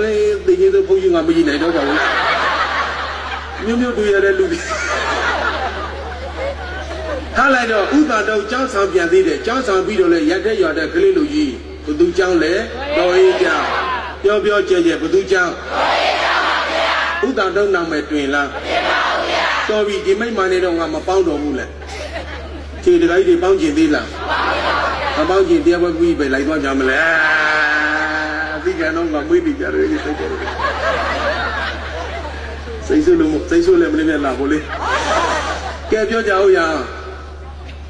lấy tự nhiên tôi không như ngầm gì này đó rồi nhưng tôi ở đây luôn thay lại đó út vào đâu cháu saoပြန်đi để cháu sao đi đâu lại giá thế giờ đây cái lấy gì của tôi cháu lẽ đôi cháu cho chơi của tôi cháu út vào đâu nằm mệt truyền là cho vì chỉ mấy này đâu mà bao đồ mua lại chỉ được ấy thì bao nhiêu đi là bao nhiêu đi bao nhiêu về lại bao nhiêu mà lại cái cái nó mà mới bị cái đấy xây số lên mình làm boleh cái cho cháu ya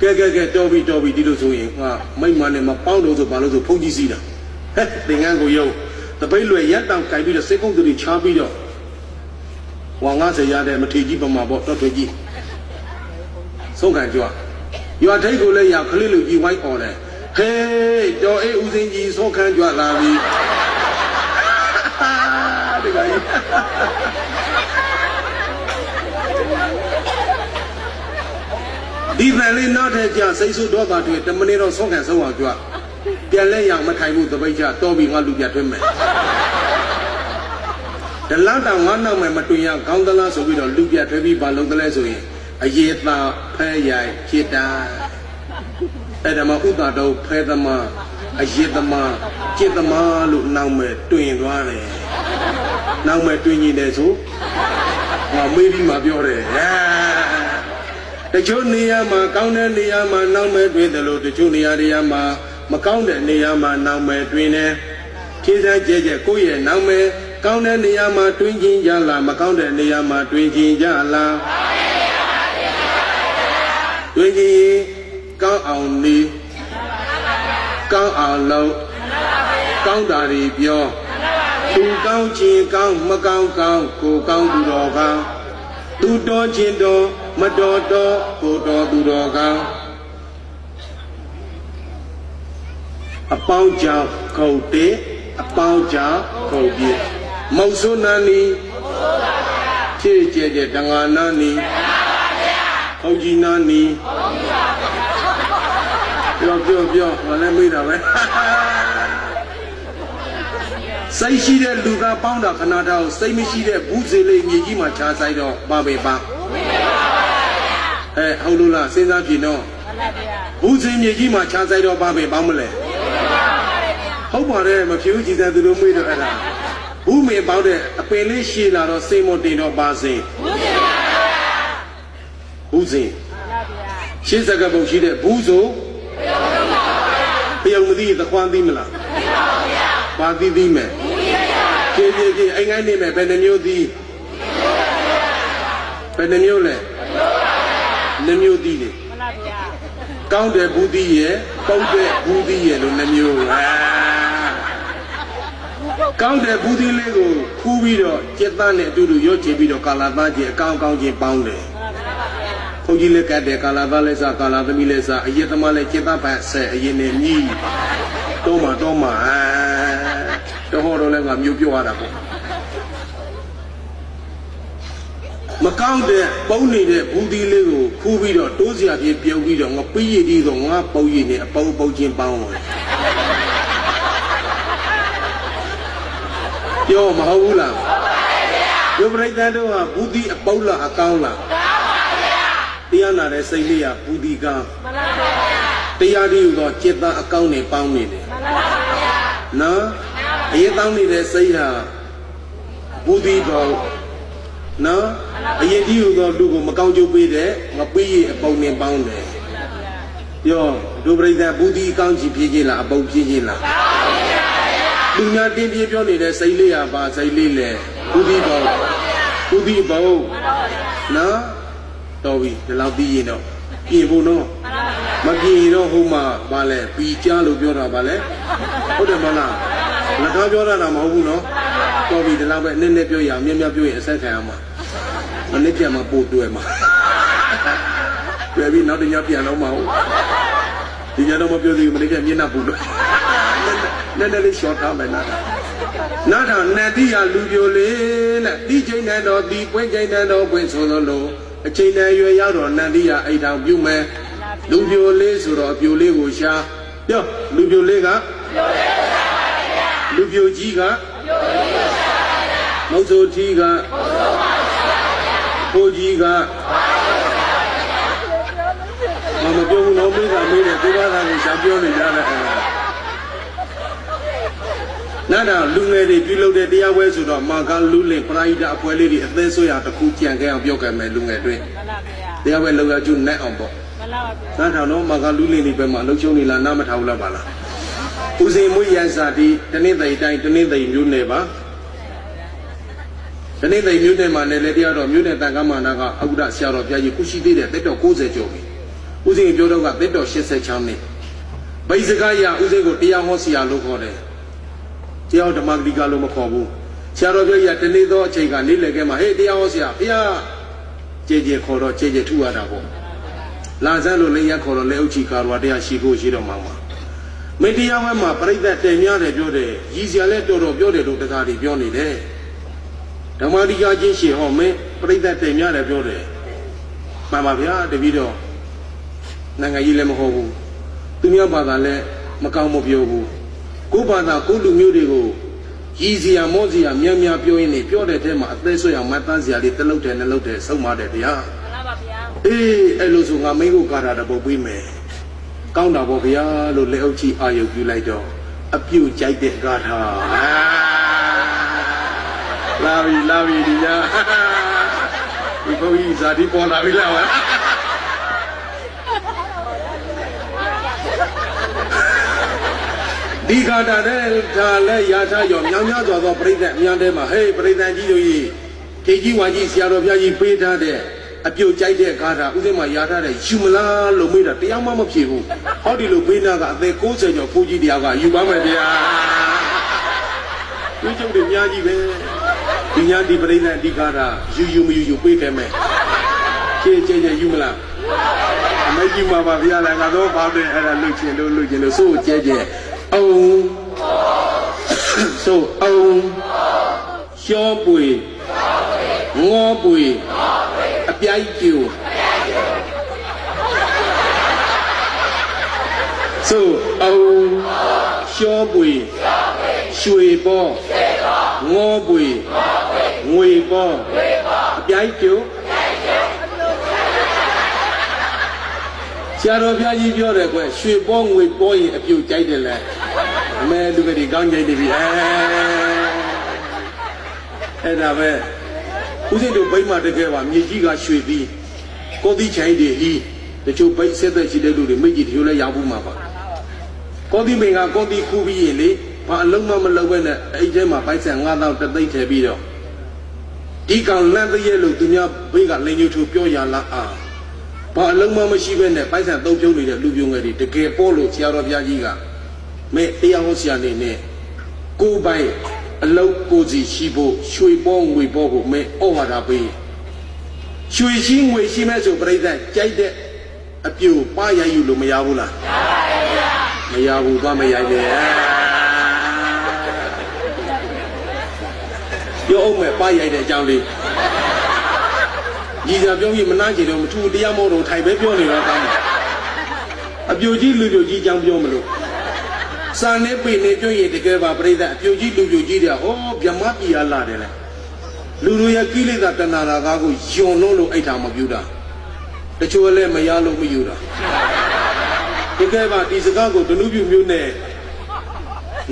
cái cho vì đi đâu rồi mấy này mà bao đồ rồi bao đồ phong gì đó hết tiếng Anh của yêu tập ấy luyện nhất tao cái bây giờ sẽ không được trả bây giờ hoàng ngã sẽ ra đây mà thi gì bằng mà bỏ cho thôi gì xong cái chưa giờ thấy cô lấy ya khơi lụi gì quay ở đây hey cho ấy u sinh gì xong cái chưa là gì được rồi đi về lên nó thế chứ xây số đó vào thì tầm này nó xong cái xong chưa tiền lấy yang mà thay vụ tập ấy chứ to bị ngã lụi giật thôi màyแต่ล้างต่างงานนั่งไม่มาตุยยังก้าวตะลาสุบิดอลูกยาเทวีบาลงตะเลสุยอเยตาแพ้ใหญ่เจตาแต่ดมาอุตาดแพ้ตมาอเยตมาเจตมาลูกนั่งไม่ตุยตัวเลยนั่งไม่ตุยนี่เด้สุว่าไม่ดีมาเปียวเลยแต่ช่วงนี้มาก้าวเนี่ยนี่มานั่งไม่ตุยแต่ลูกแต่ช่วงนี้มาก้าวเนี่ยนี่มานั่งไม่ตุยเนี่ยคิดใจเจ๊กูยังนั่งไม่ก้าวเนี่ยนี่มาตุยจริงจังละมาก้าวเนี่ยนี่มาตุยจริงจังละตุยจริงก้าวเอานี่ก้าวเอาเราก้าวดารีเปียวตูก้าวจริงก้าวมาก้าวกูก้าวดูดอกก้าวตูดอจริงดอมาดอกูดอดูดอกก้าวอป้าวเจ้าเขาเตะอป้าวเจ้าเขาเบียมองสุนันนี่เจ๊ดังงานันนี่เขาจีนันนี่เปียวมาแล้วไม่ได้ไหมใส่ชีเดลูกาป้องดาขนาดเราใส่ไม่ชีเดบูเซเลยมีกี่มาชาใส่ดอกบ้าเบ้เอาลูล่ะเส้นสายพี่น้องบูเซมีกี่มาชาใส่ดอกบ้าเบ้มาเลยเขาบอกเลยมาผิวจีนแต่ตัวไม่ได้อะไรบูเม่บ้าเด้อเป็นเลยชีลาเราเซมอตินดอกบ้าเซบูเซชีสกับบูชีเดบูโซเปียวมือดีตะควันดีมั้ยล่ะปาดีมั้ยเจ๊ไอ้ไงนี่มั้ยเป็นမျိုးดีเป็นမျိုးเลยမျိုးดีเลยก้าวเดบูดีเย่ก้าวเดบูดีเย่လို့မျိုးก้าวเดบูดีလေးကိုခူးပြီးတော့จิตသားနဲ့အတူတူရော့ချပြီးတော့ကာလာသားကြီးအကောင်းချင်းပေါင်းတယ်ဘုန်းကြီးလည်းကတ်တယ်ကာလာသားလည်းစားကာလာသမီးလည်းစားအရေးသမားလည်းจิตသားပတ်ဆဲအရင်နဲ့ညီတော့မှတော့ဟောတော့လည်းငါမျိုးပြောရတာပေါ့မကောင်းတဲ့ပုံနေတဲ့ဘူးဒီလေးကိုခူးပြီးတော့တိုးစရာပြေပြုတ်ပြီးတော့ငါပြီးရည်ဒီဆိုငါပုတ်ရည်နဲ့အပုတ်ချင်းပေါင်းတယ်ပြောမဟုတ်ဘူးလားဒုပရိသတ်တို့ဟာဘူးဒီအပုတ်လားအကောင်းလားတရားနာတဲ့စိတ်လေးကဘူးဒီကောင်းတရားဒီဟူသောจิตသားအကောင်းနဲ့ပေါင်းနေတယ်နော်အရေးတောင်းနေတဲ့စိတ်ဟာဘူးဒီပေါ့နော်အရင်ဒီဟူသောလူကိုမကောင်းကျိုးပေးတဲ့ငပိရအပုံနဲ့ပေါင်းတယ်ပြောဒုပရိသတ်ဘူးဒီအကောင်းကြီးဖြစ်ခြင်းလားအပုံဖြစ်ခြင်းလားလူများတင်းပြေးပြောနေတဲ့စိတ်လေးဟာပါစိတ်လေးလေဘူးဒီပေါ့နော်တော်ပြီဒီလောက်ပြီးရင်တော့ပြင်ဖို့နော်မပြင်တော့ဟိုမှာဗာလဲပြီးကြားလို့ပြောတာဗာလဲဟုတ်တယ်မလားလက်ကားပြောတာမဟုတ်ဘူးနော်တော်ပြီဒီလောက်ပဲနည်းနည်းပြောရအောင်မြတ်ပြောရင်အဆက်ခံရမှာမနစ်ပြန်မှာပို့တွဲမှာတွဲပြီးနောက်တစ်ညပြန်တော့မဟုတ်ဒီညတော့မပြောသေးဘူးမနစ်ပြန်မျက်နှာပူလို့နည်းနည်းလေးရှော့ထားမယ်နားထောင်နတ်တိရလူပြိုလေးနဲ့တိချိန်နဲ့တော့ဒီပွင့်ချိန်နဲ့တော့ပွင့်ဆိုလို့အချိန်နဲ့ရွယ်ရောက်တော့နန္ဒီရအိတ်ထောင်ပြုမယ်လူပြိုလေးဆိုတော့အပြိုလေးကိုရှာပြောလူပြိုလေးကလူပြိုကြီးက မုတ်ဆိုကြီးကကိုကြီးကမပြောဘူးတော့မေးတာမေးတယ်ကိုဘာသာကိုရှာပြောနေကြတယ်နားတော့လူငယ်တွေပြုလုပ်တဲ့တရားပွဲဆိုတော့မာကလူလင်ပရိဒအပွဲလေးတွေအသေးဆွေးရတစ်ခုကြံခဲ့အောင်ပြောခဲ့မယ်လူငယ်တွေတရားပွဲလောက်ရကျနဲ့အောင်ပေါ့နားထောင်တော့မာကလူလင်တွေပဲမှာလှုပ်ချုံနေလားနားမထောင်လားပါလားဦးစိန်မွေးရန်စာတီတနေ့တိုင်တိုင်းတနေ့တိုင်မျိုးနယ်ပါတနေ့တိုင်မျိုးနယ်မှာလည်းတရားတော်မျိုးနယ်တန်ခါမာနာကအဥဒဆရာတော်ဘုရားကြီးကုရှိသေးတယ်တက်တော်60ကျော်ပြီဦးစိန်ပြောတော့ကတက်တော်86နှစ်ဗိစကားရဦးစိန်ကိုတရားဟောဆရာလို့ခေါ်တယ်တရားဓမ္မဂတိကလို့မခေါ်ဘူးဆရာတော်ပြောရတနေ့သောအချိန်ကနေလည်ခဲ့မှာဟေးတရားဟောဆရာဘုရားကြည်ကြည်ခေါ်တော့ကြည်ကြည်ထူရတာပေါ့လာစမ်းလို့လည်းရခေါ်တော့လက်ဥချီကာရဝတရားရှိဖို့ရှိတော့မှာမင်းတရားဝဲမှာပြိဿတင်များတယ်ပြောတယ်ရည်စရာလဲတော်တော်ပြောတယ်လို့တခါတည်းပြောနေတယ်ဓမ္မတိကချင်းရှင်ဟောမင်းပြိဿတင်များတယ်ပြောတယ်မှန်ပါဗျာတပည့်တော်နိုင်ငံကြီးလည်းမဟုတ်ဘူးသူများဘာသာလည်းမကောင်းမပြောဘူးကိုယ်ဘာသာကိုယ်လူမျိုးတွေကိုရည်စရာမောစရာများများပြောရင်းနေပြောတဲ့ထဲမှာအသေးဆွေအောင်မတန်းစရာလေးတလုတ်တယ်နှလုတ်တယ်ဆုံးပါတယ်ဗျာမှန်ပါဗျာအေးအဲ့လိုဆိုငါမင်းကိုကာတာတပုတ်ပြီးမယ်ကောင်းတာပေါ့ဗျာလို့လက်အုပ်ကြီးအာယုပြုလိုက်တော့အပြုတ်ကြိုက်တဲ့ဂါထာလာပြီဒီညာဒီဘုန်းကြီးဇာတိပေါ်လာပြီလားဒီဂါထာတဲ့ဒါလည်းရာထရောမြောင်များစွာသောပြိဿအများထဲမှာဟေးပြိဿကြီးတို့ကြီးခေကြီးဝါကြီးဆရာတော်ဘုရားကြီးပေးထားတဲ့အပြုတ်ကြိုက်တဲ့ဂါထာဥစဉ်မှာရာထားတဲ့ယူမလားလို့မေးတာတရားမှမဖြေဘူးဟောဒီလိုပေးနာကအသက်60ကျော်ဖိုးကြီးတရားကယူပါမယ်ဗျာဒီကျုပ်တွေအများကြီးပဲဒီညာဒီပြိဿအဒီဂါထာယူမယူပေးခဲ့မယ်ချေယူမလားအမေကြီးမှာပါဗျာလည်းငါတော့ပါပဲအဲ့ဒါလှုပ်ချင်လို့စိုးကျဲအောင်ဆိုအောင်ရှောပွေငေါပွေအပြိုက်ကျူဆိုအောင်ရှောပွေရွှေပေါ်ငေါပွေငွေပေါ်အပြိုက်ကျူဆရာတော်ဘုရားကြီးပြောတယ်ကွရွှေပေါ်ငွေပေါ်ရင်အပြုတ်ကြိုက်တယ်လေအမဲလူကတွေကောင်းကြိုက်တယ်ပြီအဲ့ဒါပဲဦးဇင်းတို့ဘိမတကယ်ပါမြေကြီးကရွှေပြီးကိုသီးချိုင်းတွေဟီးတချို့ဘိဆက်သက်ရှိတဲ့လူတွေမိကြီးတချို့လည်းရောက်ဘူးမှာပါကိုသီးမင်ကကိုသီးခူးပြီးရင်လေဘာအလုံးမလုပ်ပဲနဲ့အဲ့ထဲမှာပိုက်ဆံ9000တသိန်းထည့်ပြီးတော့ဒီကောင်လန့်တရဲ့လို့သူများဘိကလိန်ညူထူပြောရလားဘာအလုံးမရှိပဲနဲ့ပိုက်ဆံသုံးပြုံးနေတဲ့လူပြုံးငယ်တွေတကယ်ပေါ်လို့ဆရာတော်ဘုရားကြီးကမဲတရားဟောဆရာနေနဲ့ကိုယ်ပိုင်အလုံးကိုစီရှိဖို့ရွှေပေါ်ငွေပေါ်ကိုမဲဩဝါဒပေးရွှေရှိငွေရှိမဲ့ဆိုပြိဿကြိုက်တဲ့အပြူပါရယူလို့မရဘူးလားမရဘူးသွားမရိုက်နဲ့ပြောအောင်မဲ့ပါရိုက်တဲ့အကြောင်းလေးညီစာပြောပြီးမနာချင်တော့မထူတရားမောတော့ထိုင်ပဲပြောနေတော့ကောင်းတယ်အပြိုကြီးလူပြိုကြီးအကြောင်းပြောမလို့စာနဲ့ပေနဲ့ပြောရင်တကယ်ပါပြိဿအပြိုကြီးလူပြိုကြီးတဲ့ဟောဗြဟ္မပြည်ရလာတယ်လေလူတို့ရဲ့ကိလေသာတဏှာရာကိုယွန်လို့အိတ်ထာမပြူတာတချို့လည်းမရလို့မယူတာတကယ်ပါဒီစကားကိုဒနုပြမျိုးနဲ့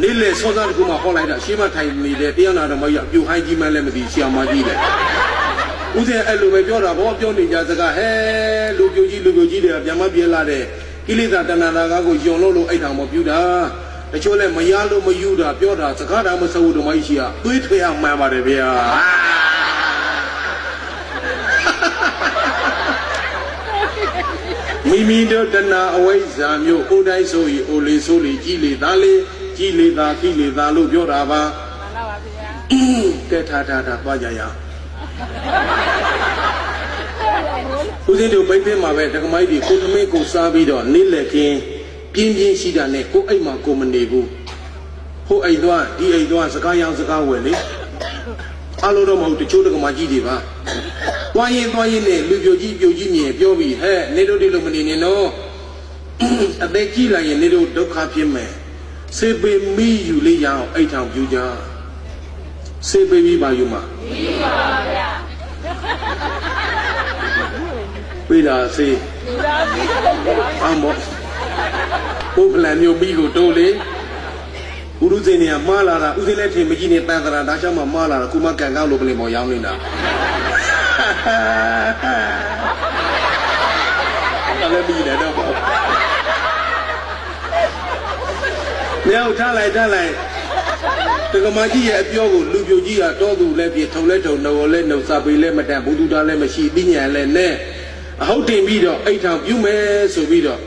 နေ့လေစောစားတကူမှဟောလိုက်တာရှင်းမထိုင်နေတဲ့တရားနာတော်မကြီးအပြိုဟိုင်းကြီးမှလည်းမသိဆီယမကြီးလေဦးဇင်းအဲ့လိုပဲပြောတာဘောပြောနေကြစကားဟဲလူပြိုကြီးတွေကဗျမပြေလာတဲ့ကိလေသာတဏှာရာကိုယွန်လို့အိတ်ထောင်မပြူတာတချို့လည်းမရလို့မယူတာပြောတာစကားတာမစဘူးဓမ္မရှိကသွေးထွေးအောင်မှန်ပါတယ်ဗျာမိမိတို့တဏှာအဝိဇ္ဇာမျိုးအိုတိုင်းဆိုရင်အိုလေးဆိုလေကြီးလေသားလေးကြီးလေသားကိလေသာလို့ပြောတာပါမှန်ပါပါဗျာကဲထားသွားကြရအောင်ဦးဇင်းတို့ဘိတ်ဖင်းမှာပဲတက္ကမကြီးကိုသမင်းကိုစားပြီးတော့နေလက်ခင်းပြင်းရှိတာနဲ့ကိုအိမ်မှာကိုမနေဘူးဟိုအိမ်သွားဒီအိမ်သွားစကားရောင်းစကားဝယ်လေအလိုတော့မဟုတ်တချို့တက္ကမကြီးတွေပါတွားရင်နဲ့လူပြိုကြီးမြင်ပြောပြီးဟဲ့နေတို့ဒီလိုမနေနဲ့နော်အသက်ကြီးလာရင်နေတို့ဒုက္ခဖြစ်မယ်စေပေမီယူလေးရအောင်အိတ်ထောင်ပြူကြ စေပေးပြီးပါယူမှာပေးတာစေအမောဘုပလန်မျိုးပြီးကိုတိုးလေဥရုစင်းနေမှားလာတာဥစင်းလက်ထင်မကြီးနေတန်တရာဒါကြောင့်မှမှားလာတာကုမကန်ကောက်လို့ပလင်ပေါ်ရောင်းနေတာလည်းပြီးတယ်တော့ပေါ့မြောက်ထားလိုက်တကမာကြီးရဲ့အပြောကိုလူပြိုကြီးကတောသူလည်းပြေထုံလဲထုံနှော်လဲနှုတ်စာပေလဲမတန်ဘုသူသားလည်းမရှိသိညာလည်းနဲ့အဟုတ်တင်ပြီးတော့အိတ်ထောင်ပြုမယ်ဆိုပြီးတော့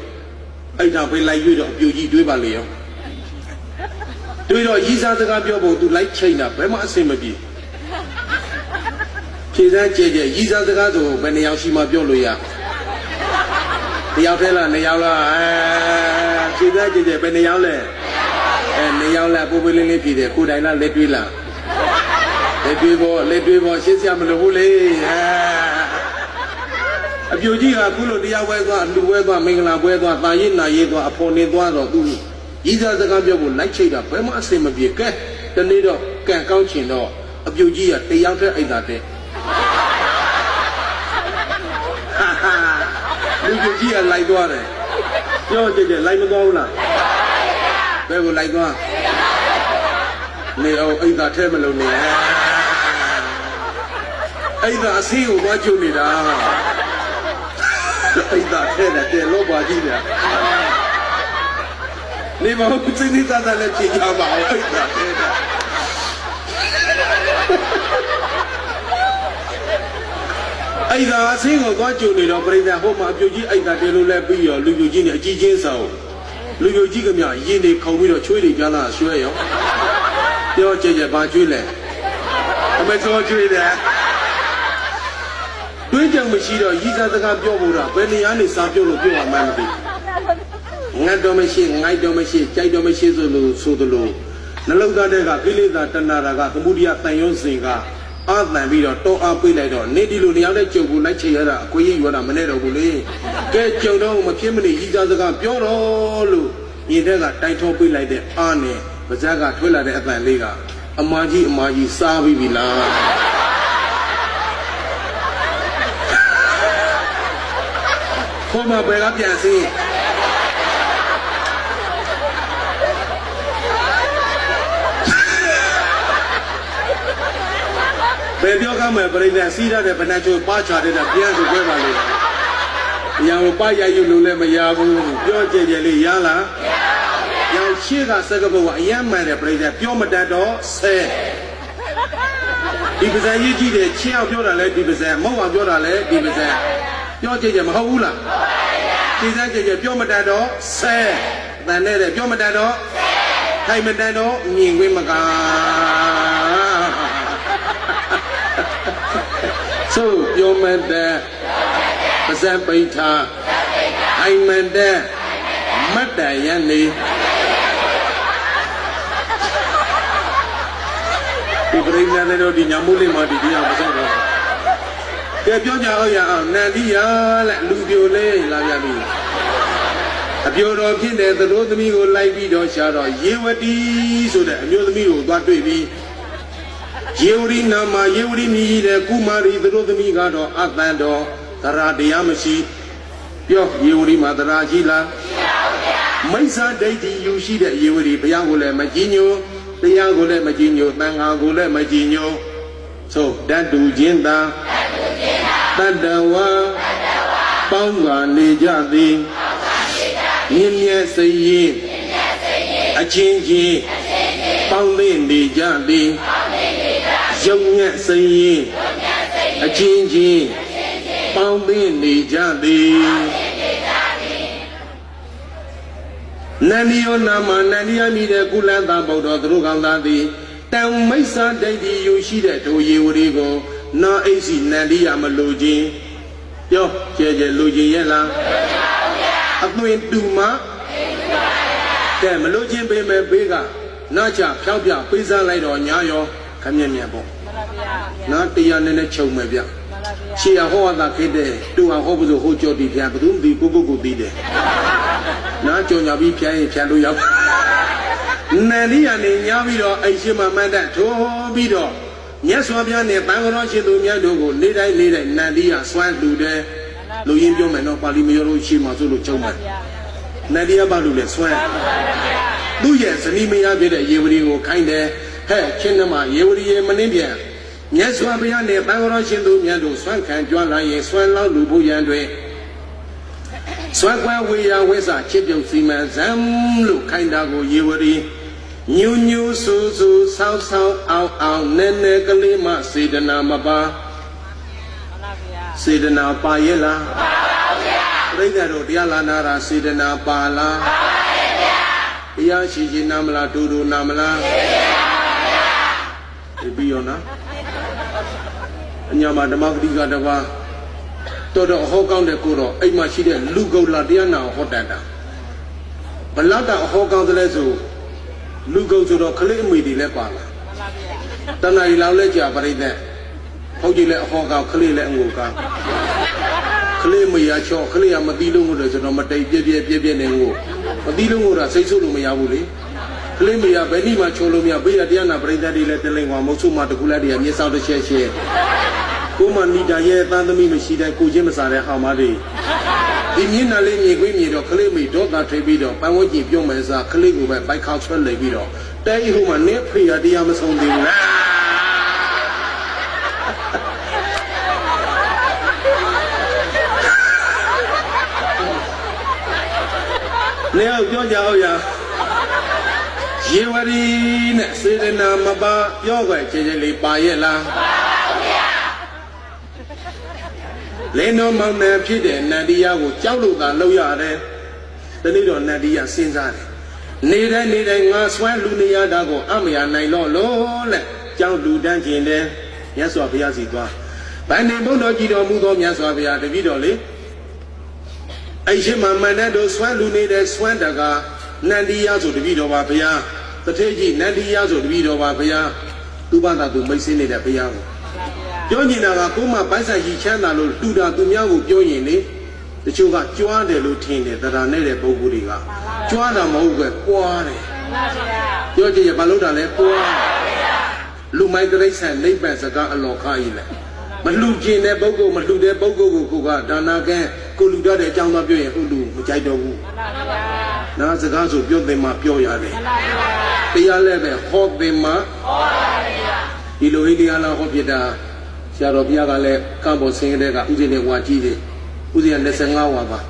အိတ်ထောင်ပေးလိုက်ရွေးတော့အပြိုကြီးတွေးပါလေရောတွေးတော့ရီးစားစကားပြောဖို့သူလိုက်ချိန်တာဘယ်မှအဆင်မပြေဖြေစမ်းကြဲရီးစားစကားဆိုဘယ်နှယောက်ရှိမှပြောလို့ရတယောက်ထဲလားနှစ်ယောက်လားဖြေစမ်းကြဲဘယ်နှယောက်လဲနှစ်ယောက်လားပိုးပွေးလေးလေးဖြေတယ်ကိုယ်တိုင်လားလက်တွေးလားလက်တွေးပေါ်ရှင်းစရာမလိုဘူးလေအပြိုကြီးကခုလိုတရားပွဲသွားလူပွဲသွားမင်္ဂလာပွဲသွားတာရင်နာရေးသွားအဖော်နေသွားတော့သူရီးစားစကားပြောဖို့လိုက်ချိတ်တာဘယ်မှအဆင်မပြေကဲတနေ့တော့ကံကောင်းချင်တော့အပြိုကြီးကတယောက်တည်းအိတ်သာတဲ့လူကြီးကလိုက်သွားတယ်ပြောကြည့်လိုက်မသွားဘူးလားဘယ်ကိုလိုက်သွားနေအောင်အိတ်သာထဲမလုံးနေအိတ်သာအစီးကိုသွားကျုံနေတာအိတ်သာထဲတဲ့လောပါကြီးတယ်နေမဟုတ်စိတ်နေသားလည်းဖြေကြပါအောင်အိတ်သာထဲတဲ့အိတ်သာအစင်းကိုသွားကြုံနေတော့ပြိဿဟိုမှာအပြိုကြီးအိတ်သာတဲလို့လဲပြီးရောလူပြိုကြီးနဲ့အကြီးချင်းဆောင်လူပြိုကြီးကမြရင်နေခုံပြီးတော့ချွေးတွေကြားလာဆွဲရောပြောကြကြဘာကျွေးလဲအမေစောကျွေးတယ်တွေးကြုံမရှိတော့ရီးစားစကားပြောဖို့တော့ဘယ်နေရာနေစားပြောလို့ပြောမှမသိငတ်တော့မရှိငိုက်တော့မရှိကြိုက်တော့မရှိဆိုလို့ဆိုသလိုနှလုံးသားတဲ့ကကိလေသာတဏှာကသမုဒိယတန်ရုံးစဉ်ကအာတန်ပြီးတော့တောအားပေးလိုက်တော့နေဒီလိုနေရာနဲ့ကြုံကိုလိုက်ချေရတာအခွင့်အရေးယူရတာမနဲ့တော့ဘူးလေကဲကြုံတော့မဖြစ်မနေရီးစားစကားပြောတော့လို့ညီတဲ့ကတိုင်ထောပေးလိုက်တဲ့အားနဲ့ပါဇက်ကထွက်လာတဲ့အတန်လေးကအမကြီးစားပြီးပြီလားခေါ်မဘယ်ကပြန်စင်းဘယ်ပြောကမယ်ပြိဿစီးရတဲ့ဗနချိုပါချတဲ့ပြန်ဆိုပွဲပါလေ။ရံကိုပါရယူလို့လည်းမရဘူး။ပြောကြကြလေးရလား။ရောင်ရှိကစကဘကအယမ်းမှန်တဲ့ပြိဿပြောမတတ်တော့ဆဲဒီပါဇာရေးကြည့်တယ်ချင်းအောင်ပြောတာလဲဒီပါဇာမဟုတ်အောင်ပြောတာလဲဒီပါဇာပြောကြကြမဟုတ်ဘူးလား။ဒီစားကြကြပြောမတတ်တော့ဆဲတန်နဲ့ပြောမတတ်တော့ထိုင်မတတ်တော့မြင်ခွင့်မကားဆိုပြောမတဲ့ပါဇက်ပိဋ္ဌာအိမ်မတဲ့မတ်တန်ရနေဒီပရိညာနဲ့တော့ဒီညာမိုးလေးမှာဒီတရားမဆက်တော့ကဲပြောကြအောင်ရအောင်နန္ဒီရလက်လူပြိုလေးလာပြပြီအပြိုတော်ဖြစ်တဲ့သတို့သမီးကိုလိုက်ပြီးတော့ရှာတော့ယေဝတီဆိုတဲ့အမျိုးသမီးကိုသွားတွေ့ပြီးယေဝရီနာမယေဝရီမြည်တဲ့ကုမာရီသတို့သမီးကတော့အတန်တော်သရတရားမရှိပြောယေဝရီမှာသရရှိလားမိစ္ဆာဒိဋ္ဌိယူရှိတဲ့ယေဝရီဘုရားကိုလည်းမကြည်ညိုတရားကိုလည်းမကြည်ညိုသံဃာကိုလည်းမကြည်ညိုသို့တတ်တူချင်းသာတတ္တဝါပေါင်းကနေကြသည်မြင့်မြတ်စိတ်ရင်အချင်းချင်းပေါင်းသိနေကြသည်ရုပ်မြတ်စိတ်ရင်အချင်းချင်းပေါင်းသိနေကြသည်နန္ဒီယောနာမနန္ဒီယမိတဲ့ကုလန်သာဗုဒ္ဓသူတို့ကောင်းသားသည်တံမိစ္ဆာဒိဋ္ဌိယူရှိတဲ့ဒိုယေဝရီကိုနာအိစီနန္ဒီယမလိုခြင်းပြောကျဲကျဲလိုခြင်းရဲ့လားအသွင်တူမကဲမလိုခြင်းပေးမယ်ပေးကနာချဖြောက်ပြပေးစားလိုက်တော့ညာရောခမျက်မြတ်ပေါ့နာတရားနဲ့ချုပ်မယ်ဗျရှေ့ဟောတာခေတဲ့တူအောင်ဟောဖို့ဆိုဟိုကြော်တီဖျားဘယ်သူမှမသိကိုသိတယ်နာကြော်ညာပြီးဖျားရင်ဖျားလို့ရောက် Nadia Naviro, Aishima Manda, Tobido, Yaswabian, Bangaroshi, Lumiadogo, Nida, Nadia, Swan Lude, Luimio Mano, Palimiro, Shimazulu Choma, Nadia Balule, Swan. Do yes, and he may have it a Yuri, kind of, hey, Chinama, Yuri, Manibia. Yaswabian, Bangaroshi, Lumiado, Swan can join like Swan Lubu Yandre. Swan, we are with our children, Zam, look kind of Yuri. New, Suzu, South, out, Nene, Kalima, Sidana Maba, Sidana Payela, Regado, Dialanara, Sidana Pala, Yashi Namla, Dudu Namla, Biona, Nyama, the Magdiga, the Va, Todo Hogan de Kuro, Emashida, Lugo Ladiana, Hotanda, Balata Hogan the Lezo. Lugo to the Kalimidi Lepala. Then I allow Leja, but there. How do you let Hoga clear and walk out? Clear me, I show clear Madilu, the Nomate, Bibian and walk. Madilu, say so to me, I will. Clear me up, any much Olomia, Bia Diana, Brenda, let the lingua, Mosuma, the Guladi, and yes, out the share. Kuma Nida, yet, Tandami, Mishida, Kujimasare, Hamadi. In Yinali, Gwimi, Kalimi, Dota Trebido, Pamoji, Yomas, Kaligu, by cultural Levido. They whom are near Priya, the Amazon. Now, Georgia, Jiwari, Sidina Maba, Yoga, Jeli, Bayela. Leno Mamma Pide, Nadia, Jaluga, Loyare, the little Nadia Sinzare. Nida, Swan Lunia Dago, Amia, Nailo, Lole, Jalu Danjin there, Yaswapia Zidwa. By name of Gido Mugo Yaswapia, the Vidoli. Aishima Manado, Swan Lunida, Swandaga, Nadia to the Vido Wapia, the Teji, Nadia to the Vido Wapia, Tubana to Masin de Piano. Jonina Kuma Basa Hichana, Duda Dumiago, Joini, the Chuga, Juan de Lutine, that are Nede Boguriga, Juana Moga, Quare, Georgia Baluda, Lumai Grace and Neighbors are got a locaile. Maluji Nebogo, Malude Bogo, Kuga, Danaga, Kuluda, Jama Ulu, Mujaido. Now the guys who built them up, Yoyale. They are level, hog them up. Iloiliana Hobida. Yarobia Cambo Singega, Udine Wajide, Udian Nesangawa,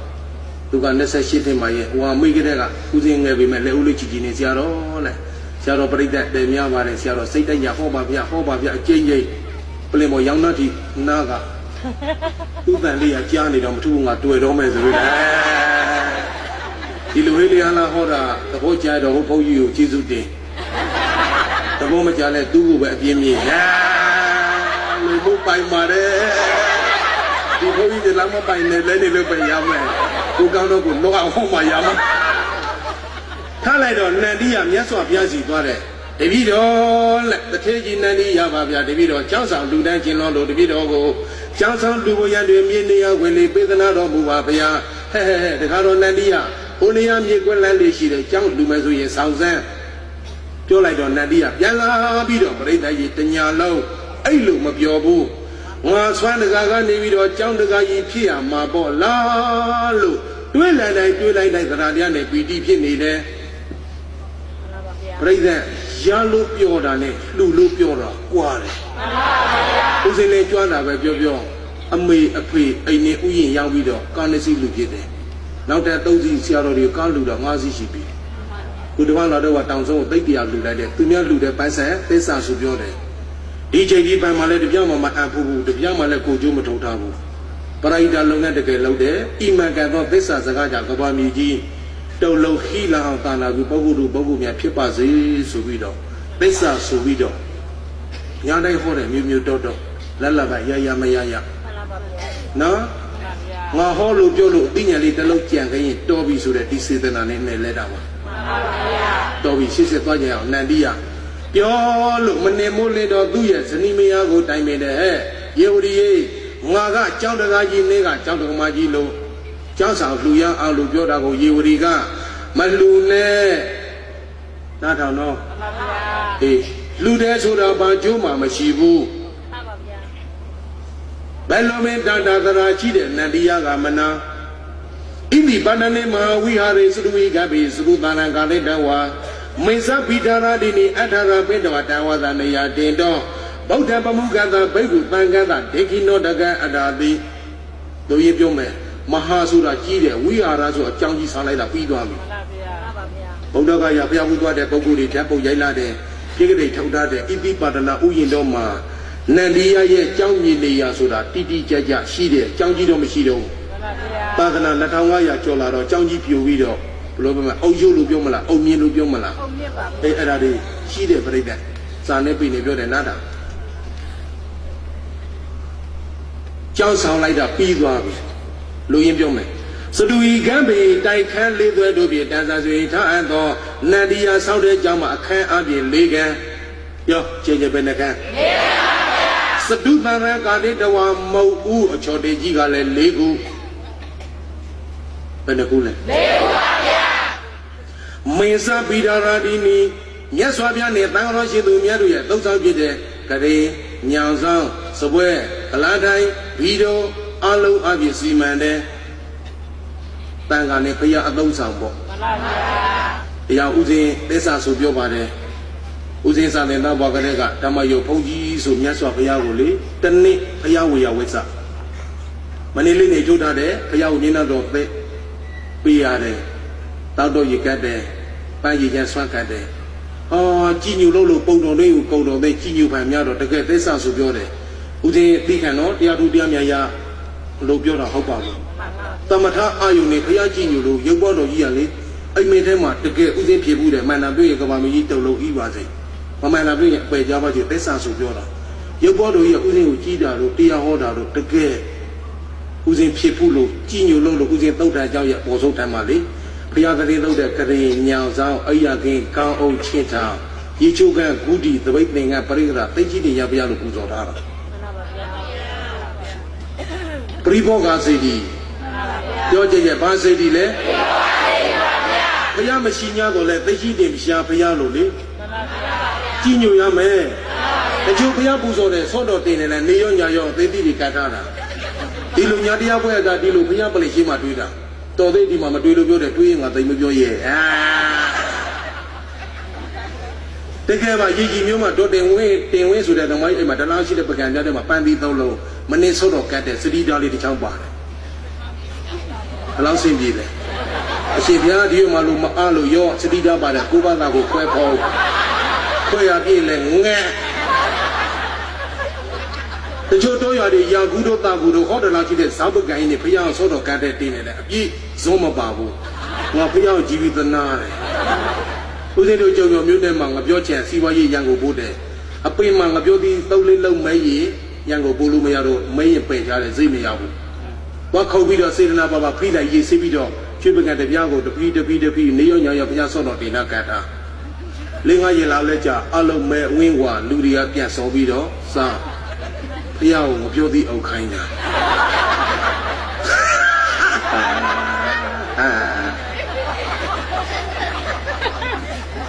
Lugan Nessa shit in my one Migega, Udin every man, Ulichi, Ziaro, Ziaro Brida, the Miama, and Ziaro, Satan Yahoba, JJ, Plemo Yanati, Naga, Udanlia, Gianni, Tunga, to a Roman. Iluiliana Hora, the whole child of Hopo you, Chizuti. The moment I let do at Yemi. By Mare, before we the Lama by Nelly by Yama, who can't go home by Yama. Talado, Nadia, Yaso Piazzi, the video, the Teji Nani Yava, the video, Chansa, Ludankin Londo, the video go, Chansa, Luboya, the Minia, when they pay the Nado Muvapia, the Caro Nadia, only a Miguel she the Chang Lumazu, Southern. Jolado Nadia, Yala Bido, Breda Yitanya. I look up your boo. Once one the Gaga Navy or John the Guy Pia, my boy, la look. Do it like the Radian, be deep in there. Pray that, Yellow Piodane, Lulu Piora, Quare. Who's in a Joanna by Bio? A may a pre, a ne young widow, can't see look at it. Now that those in Seattle, you can't do the Mazi shipping. Could one other what town so big, I'll do that. To me, I'll do the Passa, this sounds to be on there. DJ by my lady Yama Abu, the Yamaleko Jumatotabu. But I don't know the girl there. Imaga, this as a Gaja Gabamiji. Dolo Hila Tana, Bogu, Bogumia, Pipazi, Subido. Besa Subido. Yana for a Miu Dodo. Lalaba, Yaya Mayaya. No? Maholo Jolo, Dinali, the Lokian, Toby, so that this is the name letter. Toby, she said, Nadia. Yo, look, Manemole do yes, and Nimia go time in the hair. Yuri, Maga, Chowdagaji Nega, Chowdagajilo, Chowsa, Luya, Alujodago, Yuriga, Malune, နားထောင်တော့အေးလူတဲ့ဆိုတာဘာကျိုးမှမရှိဘူးဘယ်လိုမင်းတန်တာသရာရှိတဲ့နန္ဒီယကမနာဣတိပန္နနေမဟာဝိဟာရေသုဝိကပိသုသနာကာလေတဝါမေဇပိဒါရတိနိအထာရပိတဝတဝသနေယတင်တော့ဗုဒ္ဓပမုဂ္ဂတဘိက္ခုသံဃတဒေခိနောတကအတာတိတို့ရေးပြောမယ်မဟာဆိုတာကြီးတယ်ဝိဟာရဆိုအကြောင်းကြီးဆောင်လိုက်တာပြီးသွားပြီဘုဒ္ဓကရဘုရားမှုသွားတဲ့ပုဂ္ဂိုလ်တွေဓာတ်ပုတ်ရိုက်လာတဲ့ကိကတိထောက်ထားတဲ့ဣတိပါဒနာဥယျာဉ်တော်မှာနန္ဒီယရဲ့ကြောင်းမြေနေရာဆိုတာတိတိကျကျရှိတယ်ကြောင်းကြီးတော့မရှိတော့ဘူးသာသနာ2500ကျော်လာတော့ကြောင်းကြီးပြိုပြီးတော့ဘယ်လိုပြောမလဲအုံရုပ်လို့ပြောမလားအုံမြင်လို့ပြောမလားအုံမြင်ပါဘူးအဲ့ဒါတွေရှိတဲ့ပြိတ္တစာနဲ့ပြည်နေပြောတယ်နားတာကြောင်းဆောင်လိုက်တာပြီးသွားပြီလူရင်းပြောမယ်စတူဤကံပေတိုက်ခန်းလေးသွဲတို့ဖြင့်တန်ဆာဆွေထားအပ်သောနန္ဒီယာဆောက်တဲ့ကြောင်းမှာအခန်းအပြင်၄ခန်းပြောကျဲကျဲပဲနှခန်း၄ခန်းပါဗျာစတုသရကာတိတဝါမုတ်ဦးအချော်တေကြီးကလည်း၄ခုဘယ်နှခုလဲ၄ခုပါဗျာမေဇပိဒါရတိနီမြတ်စွာဘုရားနဲ့တန်ခါတော်ရှင်သူမြတ်တို့ရဲ့သုံးဆောင်ဖြစ်တဲ့ကရေညောင်ဆောင်စပွဲအလားတိုင်းဘီတော်အလုံးအပြည့်စီမံတဲ့တန်ခါနဲ့ဘုရားအသုံးဆောင်ပေါ့မှန်ပါဗျာတရားဥစဉ်သစ္စာဆိုပြောပါတယ်ဥစဉ်စာသင်သားဘွားကလေးကဓမ္မယုတ်ဘုန်းကြီးဆိုမြတ်စွာဘုရားကိုလေတနေ့ဘုရားဝေယဝိသမနေ့လေးနေထုတ်ထားတဲ့ဘုရားကိုညနာတော်ပဲပေးရတယ်တောက်တော့ရကတ်တယ်ပန်းရည်ချမ်းဆွမ်းကတ်တယ်ကြည်ညိုလို့ပုံတော်လေးကိုကုံတော်လေးကြည်ညိုဖန်များတော့တကယ်သစ္စာဆိုပြောတယ်ဥစဉ်သိခံတော့တရားသူတရားများရလို့ပြောတာဟုတ်ပါဘူးတမထအာယုန်နဲ့ဘုရားကြည်ညိုလို့ရုပ်ပေါ်တော်ကြီးရလေအိမ်မင်းထဲမှာတကယ်ဥစဉ်ဖြစ်ဘူးတယ်မှန်တာပြောရင်ကဘာမကြီးတုံလုံးဤပါစေမမှန်တာပြောရင်ပယ်ကြပါစေသစ္စာဆိုပြောတာရုပ်ပေါ်တော်ကြီးကဥစဉ်ကိုကြီးတာလို့တရားဟောတာလို့တကယ်ဥစဉ်ဖြစ်ဘူးလို့ကြည်ညိုလို့ဥစဉ်သုတ်တန်ကြောင့်ရပေါ်ဆုံးတမ်းပါလေဘုရားကလေးသုတ်တဲ့ကရင်ညောင်ဆောင်အိယာကင်းကောင်းအုပ်ချင်းထောင်ရေချိုးကဂုတိသပိတ်သင်္ကပရိက္ခရာသိကြီးတွေရဘုရားလို့ပူဇော်ထားတာပရိဘောဂစေတီပြောကြရဲ့ဘာစေတီလဲဘုရားမရှိ냐တော့လဲသိကြီးတင်ရှားဘုရားလို့လေကြီးညိုရမယ်တချို့ဘုရားပူဇော်တဲ့ဆော့တော်တင်နေလဲနေရောညာရောအသေးသေးတွေကတ်ထားတာဒီလိုညာတရားပွဲကဒီလိုဘုရားပလိရှိမှတွေးတာတော်သေးဒီမှာမတွေးလို့ပြောတယ်တွေးရင်ငါသိမပြောရဲ့တကယ်ပါရည်ကြီးမျိုးမှာဒေါ်တင်ဝင်းဆိုတဲ့သမိုင်းအိမ်မှာတလားရှိတဲ့ပကံပြတဲ့မှာပန်းသီးသုံးလုံးမနစ်ဆော့တော်ကတ်တဲ့စတိသားလေးတစ်ချောင်းပါတယ်ဘယ်လောက်ဆင်ပြေလဲအရှင်ဘုရားဒီမှာလို့မအားလို့ရောစတိသားပါတယ်ကိုဘာသာကိုခွဲဖော်ခွဲရပြည့်လဲငဲ့တချို့တော့ရတဲ့ရာကူတို့တာကူတို့ဟောတယ်လားရှိတဲ့ဇာပုတ်ကိုင်းနဲ့ဘုရားဆော့တော်ကတ်တဲ့တင်းနေတယ်အပြည့်ဇုံးမပါဘူးငါဘုရားကိုကြည်ပြီးသနာတယ်ဦးဇင်းတို့ကြုံကြုံမျိုးနဲ့မှငါပြောချင်စီဝါရေးရန်ကိုပို့တယ်အပိမှငါပြောပြီးသုံးလေးလုံးမဲရင်ရန်ကိုပို့လို့မရတော့မဲရင်ပယ်ချတယ်စိတ်မရဘူးသွားခုတ်ပြီးတော့စေတနာပါပါဖိလိုက်ရေးစစ်ပြီးတော့ကျွေးပကံတပြားကိုတပီးနေရောညောင်ရဘုရားဆော့တော်တင်နာကတ်တာလင်းငါရေလာလဲကြအလုံးမဲဝင်းကွာလူတွေကပြန်စောပြီးတော့စားဘုရားကိုမပြောသေးအောင်ခိုင်းတာ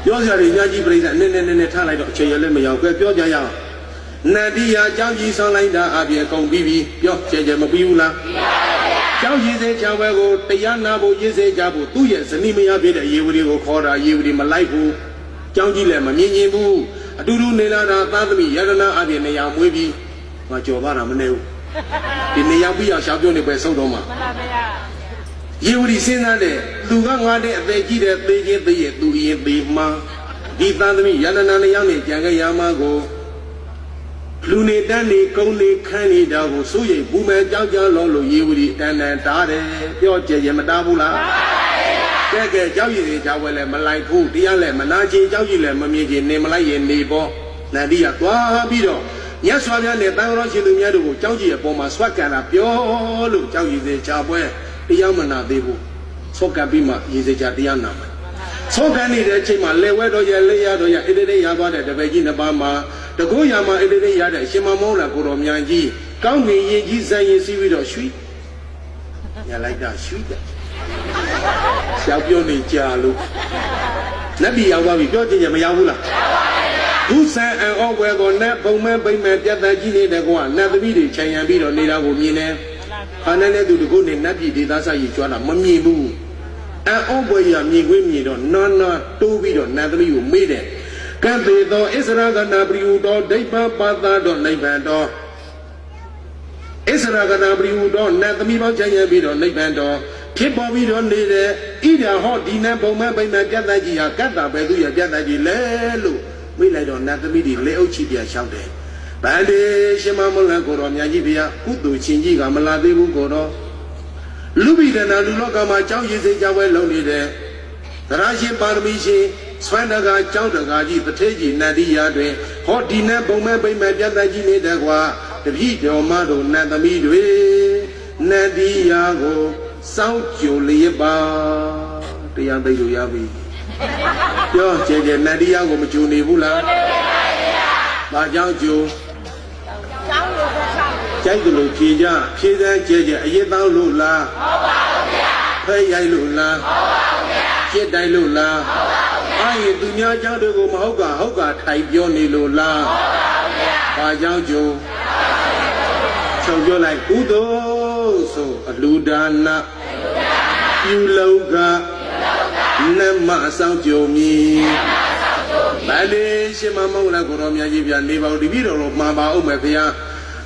ပြောကြရည်ညာကြီးပြိဿနည်းထားလိုက်တော့အချိန်ရလည်းမရောက်ပဲပြောကြရအောင်နန္ဒီယာကြောင်းကြီးဆောင်လိုက်တာအပြည့်ကုန်ပြီးပြောကျဲမပြီးဘူးလားပြီးပါဗျာကြောင်းရည်စေချံဝဲကိုတရားနာဖို့ရည်စေကြဖို့သူ့ရဲ့ဇနီးမယားဖြစ်တဲ့ရေဝတီကိုခေါ်တာရေဝတီမလိုက်ဘူးကြောင်းကြီးလည်းမမြင်ဘူးအတူတူနေလာတာသာသမီယရနာအပြည့်နေရာမွေးပြီးငါကြော်ပါတာမနေဘူးဒီနေရာပြီးအောင်ရှားပြောနေပဲဆုံးတော့မှာမှန်ပါဗျာရေဝတီစဉ်းစားတဲ့သူကငါတဲ့အသေးကြီးတဲ့သေးချင်းသေးရဲ့သူအရင်သေးမှဒီသာသမီယန္တနာနေရောက်နေကြံခဲ့ရမှာကိုလူနေတန်းနေကုန်းနေခန်းနေတာကိုစိုးရိမ်ဘူးမဲ့ကြောက်ကြလောလို့ရေဝတီတန်တားတယ်ပြောကြရမတားဘူးလားကဲကြောက်ရည်တွေကြောက်ဝဲလဲမလိုက်ဘူးတရားလဲမနာချင်ကြောက်ရည်လဲမမြင်ချင်နေမလိုက်ရင်နေပေါ့နန္ဒီကသွားပြီးတော့မြတ်စွာဘုရားနဲ့တန်ခါတော်ရှင်သူများတို့ကိုကြောက်ကြည်ရဲ့ပုံမှာဆွတ်ကန်တာပြောလို့ကြောက်ရည်စေချပွဲတရားမနာသေးဘူးဆော့ကန်ပြီးမှရည်စေချတရားနာမှာဆော့ကန်နေတဲ့အချိန်မှာလေဝဲတော်ရလေရတော်ရဣတိတိရသွားတဲ့တပည့်ကြီးနှစ်ပါးမှာတကောရမှာဣတိတိရတဲ့အရှင်မမောလာကိုတော်မြန်ကြီးကောင်းငင်ရင်ကြီးဆိုင်ရင်စီးပြီးတော့ရွှီညလိုက်တာရွှီတယ်ရှောက်ပြောနေကြလို့ နတ်ပြည်ရောက်သွားပြီပြောချင်ရင်မရောက်ဘူးလားခုဆန်အံဩပွဲကိုနတ်ဘုံမဲပိမ့်မဲ့ပြတ်တန်းကြီးနေတဲ့ကွာနတ်သမီးတွေခြံရံပြီးတော့နေတာကိုမြင်နေခါနဲ့တဲ့သူတကုနဲ့နတ်ပြည်ဒေသဆိုင်ကြီးကြွားတာမမြင်ဘူးအံဩပွဲရမြင်ခွင့်မြင်တော့နာနာတိုးပြီးတော့နတ်သမီးကိုမေးတယ်ကံသေးသောဣစရာကနာပရိဟုတော်ဒိဋ္ဌပါသာတော်နိဗ္ဗာန်တော်ဣစရာကနာပရိဟုတော်နတ်သမီးပေါင်းခြံရံပြီးတော့နိဗ္ဗာန်တော်ဖြစ်ပေါ်ပြီးတော့နေတဲ့ဣဒာဟောဒီနတ်ဘုံမဲပိမ့်မဲ့ပြတ်တန်းကြီးဟာကတ္တာပဲသူရပြတ်တန်းကြီးလဲလို့မိလိုက်တော့နတ်သမီးတွေလက်အုပ်ချီပြရှောက်တယ်ဗန္ဒီရှင်မမုလကိုတော်မြတ်ကြီးဗျာကုသိုလ်ချင်းကြီးကမလာသေးဘူးကိုတော်လူပိဒနာလူလောကမှာကြောင်းရည်စိတ်ကြပွဲလုံးနေတဲ့သရရှင်ပါရမီရှင်ဆွမ်းတကာကြောင်းတကာကြီးတထေးကြီးနတ်ဒီယာတွင်ဟောဒီနတ်ဘုံမဲပိမ့်မဲ့ပြတ်တန်းကြီးနေတဲ့ကွာတပည့်တော်မတို့နတ်သမီးတွေနတ်ဒီယာကိုစောင့်ကြိုလျက်ပါတရားသိလို့ရပြီပြောကျဲကျဲနတ်ဒီယာကိုမကြိုနေဘူးလားဘာကြောင့်ကြိုကြိုက်တယ်လို့ဖြေကြဖြေစမ်းကျဲကျဲအရေးတောင်းလို့လားဟုတ်ပါဘူးဗျာဖဲရိုက်လို့လားဟုတ်ပါဘူးဗျာပြစ်တိုင်းလို့လားဟုတ်ပါဘူးဗျာအဲ့ဒီသူများเจ้าတွေကိုမဟုတ်ကထိုင်ပြောနေလို့လားဟုတ်ပါဘူးဗျာဘာကြောင့်ကြိုချုပ်ပြောလိုက်ကုသိုလ်ဆိုအလူဒါနပြုလောကနမအဆောင်ကြုံမီဗန္ဒီရှင်မမုံလာကိုတော်မြတ်ကြီးပြနေပါဦးတပည့်တော်တို့မှာပါအောင်မယ်ဗျာ